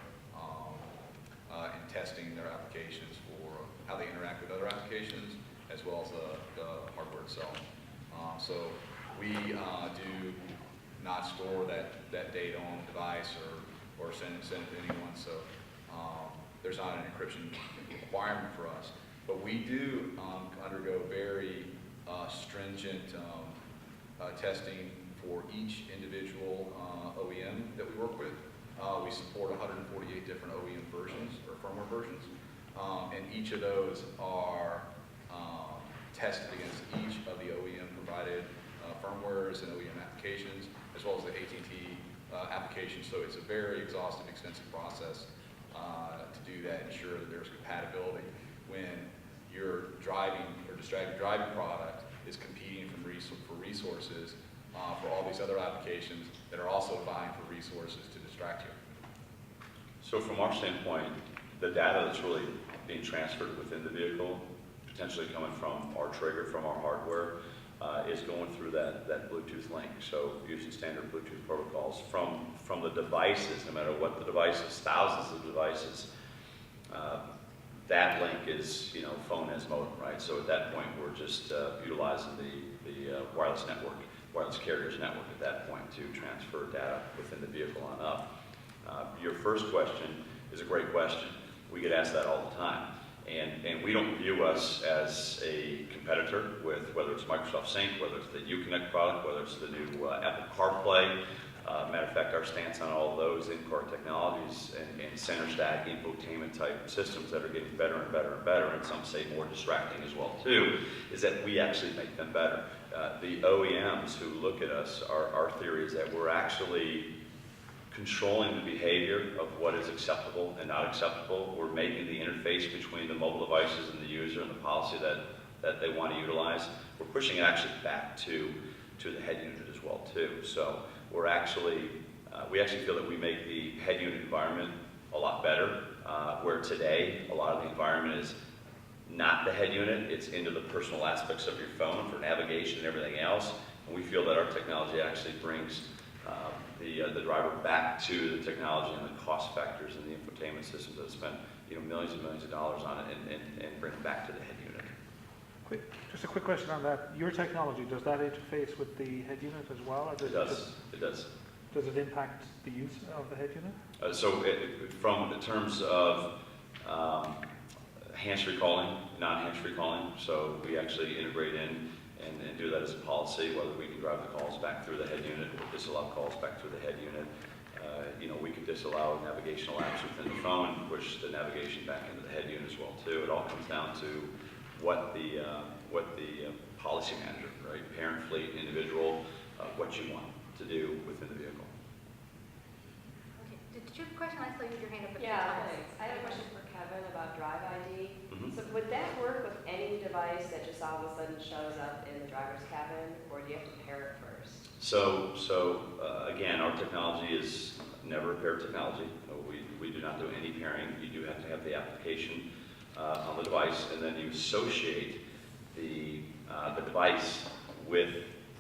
and testing their applications for how they interact with other applications, as well as the hardware itself. So we do not store that data on the device or send it to anyone. So there's not an encryption requirement for us. But we do undergo very stringent testing for each individual OEM that we work with. We support 148 different OEM versions or firmware versions, and each of those are tested against each of the OEM provided firmwares and OEM applications, as well as the AT&T application. So it's a very exhaustive, extensive process to do that, ensure that there's compatibility when your driving or distracted driving product is competing for resources for all these other applications that are also vying for resources to distract you. So from our standpoint, the data that's really being transferred within the vehicle, potentially coming from our trigger, from our hardware, is going through that Bluetooth link. So using standard Bluetooth protocols from the devices, no matter what the devices, thousands of devices, that link is, you know, phone as modem, right? So at that point, we're just utilizing the wireless network, wireless carriers network at that point to transfer data within the vehicle on up. Your first question is a great question. We get asked that all the time. And we don't view us as a competitor with whether it's Microsoft Sync, whether it's the Uconnect product, whether it's the new Apple CarPlay. Matter of fact, our stance on all of those in-car technologies and center stack infotainment type systems that are getting better and better and better, and some say more distracting as well too, is that we actually make them better. The OEMs who look at us, our theory is that we're actually controlling the behavior of what is acceptable and not acceptable. We're making the interface between the mobile devices and the user and the policy that they want to utilize. We're pushing it actually back to the head unit as well too. So we're actually, we actually feel that we make the head unit environment a lot better where today a lot of the environment is not the head unit, it's into the personal aspects of your phone for navigation and everything else. And we feel that our technology actually brings the driver back to the technology and the cost factors and the infotainment systems that spend millions and millions of dollars on it and bring it back to the head unit. Just a quick question on that. Your technology, does that interface with the head unit as well? Or It does. It does. Does it impact the use of the head unit? In terms of hands-free calling, non-hands-free calling, so we actually integrate in and do that as a policy, whether we can drive the calls back through the head unit or disallow calls back through the head unit. We could disallow navigational apps within the phone, push the navigation back into the head unit as well too. It all comes down to what the policy manager, right, parent, fleet, individual, what you want to do within the vehicle. Okay, did you have a question? I saw you had your hand up a few Yeah, times. thanks. I have a question for Kevin about Drive ID. Mhm. So would that work with any device that just all of a sudden shows up in the driver's cabin, or do you have to pair it first? Again, our technology is never a paired technology. We do not do any pairing. You do have to have the application on the device, and then you associate the device with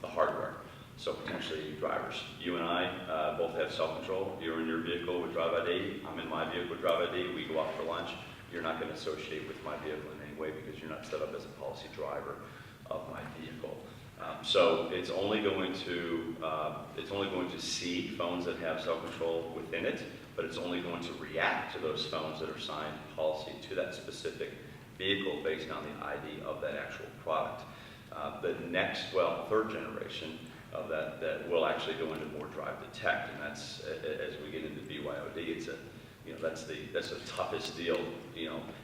the hardware. So potentially drivers. You and I both have self-control. You're in your vehicle with Drive ID. I'm in my vehicle with Drive ID. We go out for lunch. You're not going to associate with my vehicle in any way because you're not set up as a policy driver of my vehicle. So it's only going to see phones that have self-control within it, but it's only going to react to those phones that are signed policy to that specific vehicle based on the ID of that actual product. The next, third generation of that will actually go into more drive detect, and that's as we get into BYOD. That's the toughest deal.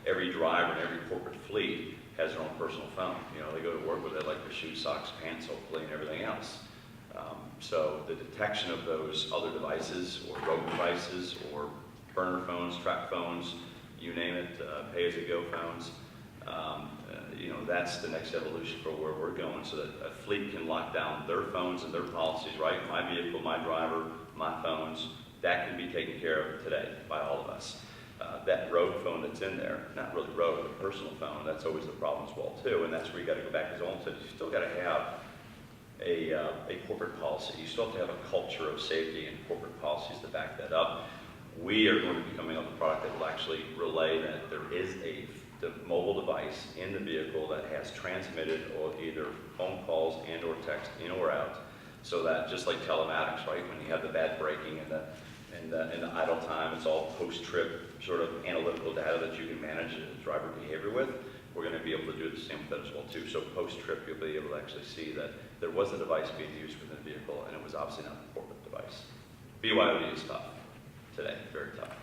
Every driver and every corporate fleet has their own personal phone. They go to work with it like their shoes, socks, pants, hopefully, and everything else. So the detection of those other devices or rogue devices or burner phones, track phones, you name it, pay-as-you-go phones, that's the next evolution for where we're going, so that a fleet can lock down their phones and their policies, right? My vehicle, my driver, my phones, that can be taken care of today by all of us. That rogue phone that's in there, not really rogue, but personal phone, that's always the problem as well too, and that's where you got to go back, as Owen said, you still got to have a corporate policy. You still have to have a culture of safety and corporate policies to back that up. We are going to be coming up with a product that will actually relay that there is the mobile device in the vehicle that has transmitted or either phone calls and or text in or out, so that just like telematics, right? When you have the bad braking and the idle time, it's all post-trip sort of analytical data that you can manage driver behavior with. We're going to be able to do the same with that as well too. So post-trip, you'll be able to actually see that there was a device being used within the vehicle, and it was obviously not a corporate device. BYOD is tough today, very tough.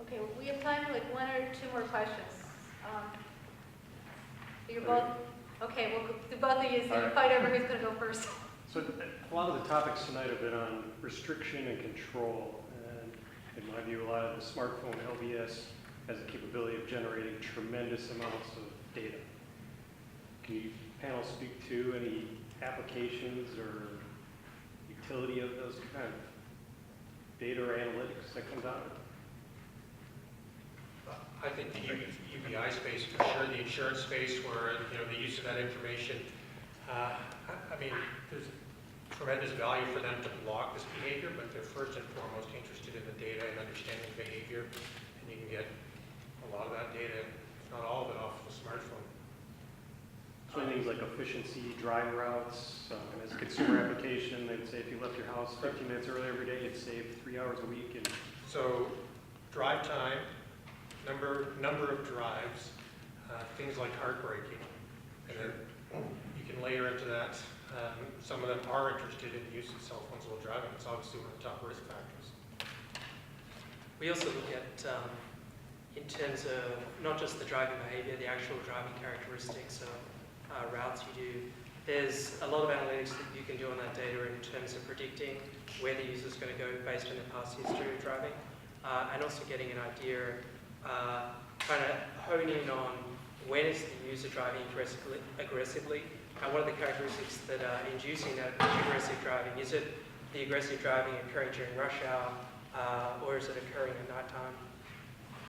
Okay, we have time for like one or two more questions. You're both, okay, we'll do both of you, so you fight over who's going to go first. So a lot of the topics tonight have been on restriction and control, and in my view, a lot of the smartphone LBS has the capability of generating tremendous amounts of data. Can you panel speak to any applications or utility of those kind of data or analytics that comes out of it? I think the UBI space, for sure, the insurance space, where the use of that information. There's tremendous value for them to block this behavior, but they're first and foremost interested in the data and understanding behavior, and you can get a lot of that data, if not all of it, off the smartphone. So things like efficiency, drive routes, and as a consumer application, they'd say if you left your house 15 minutes early every day, you'd save 3 hours a week. And so drive time, number of drives, things like heart braking, and then you can layer into that. Some of them are interested in the use of cell phones while driving. It's obviously one of the top risk factors. We also look at, in terms of not just the driving behavior, the actual driving characteristics of routes you do. There's a lot of analytics that you can do on that data in terms of predicting where the user's going to go based on their past history of driving, and also getting an idea, trying to hone in on when is the user driving aggressively, and what are the characteristics that are inducing that aggressive driving. Is it the aggressive driving occurring during rush hour, or is it occurring at nighttime?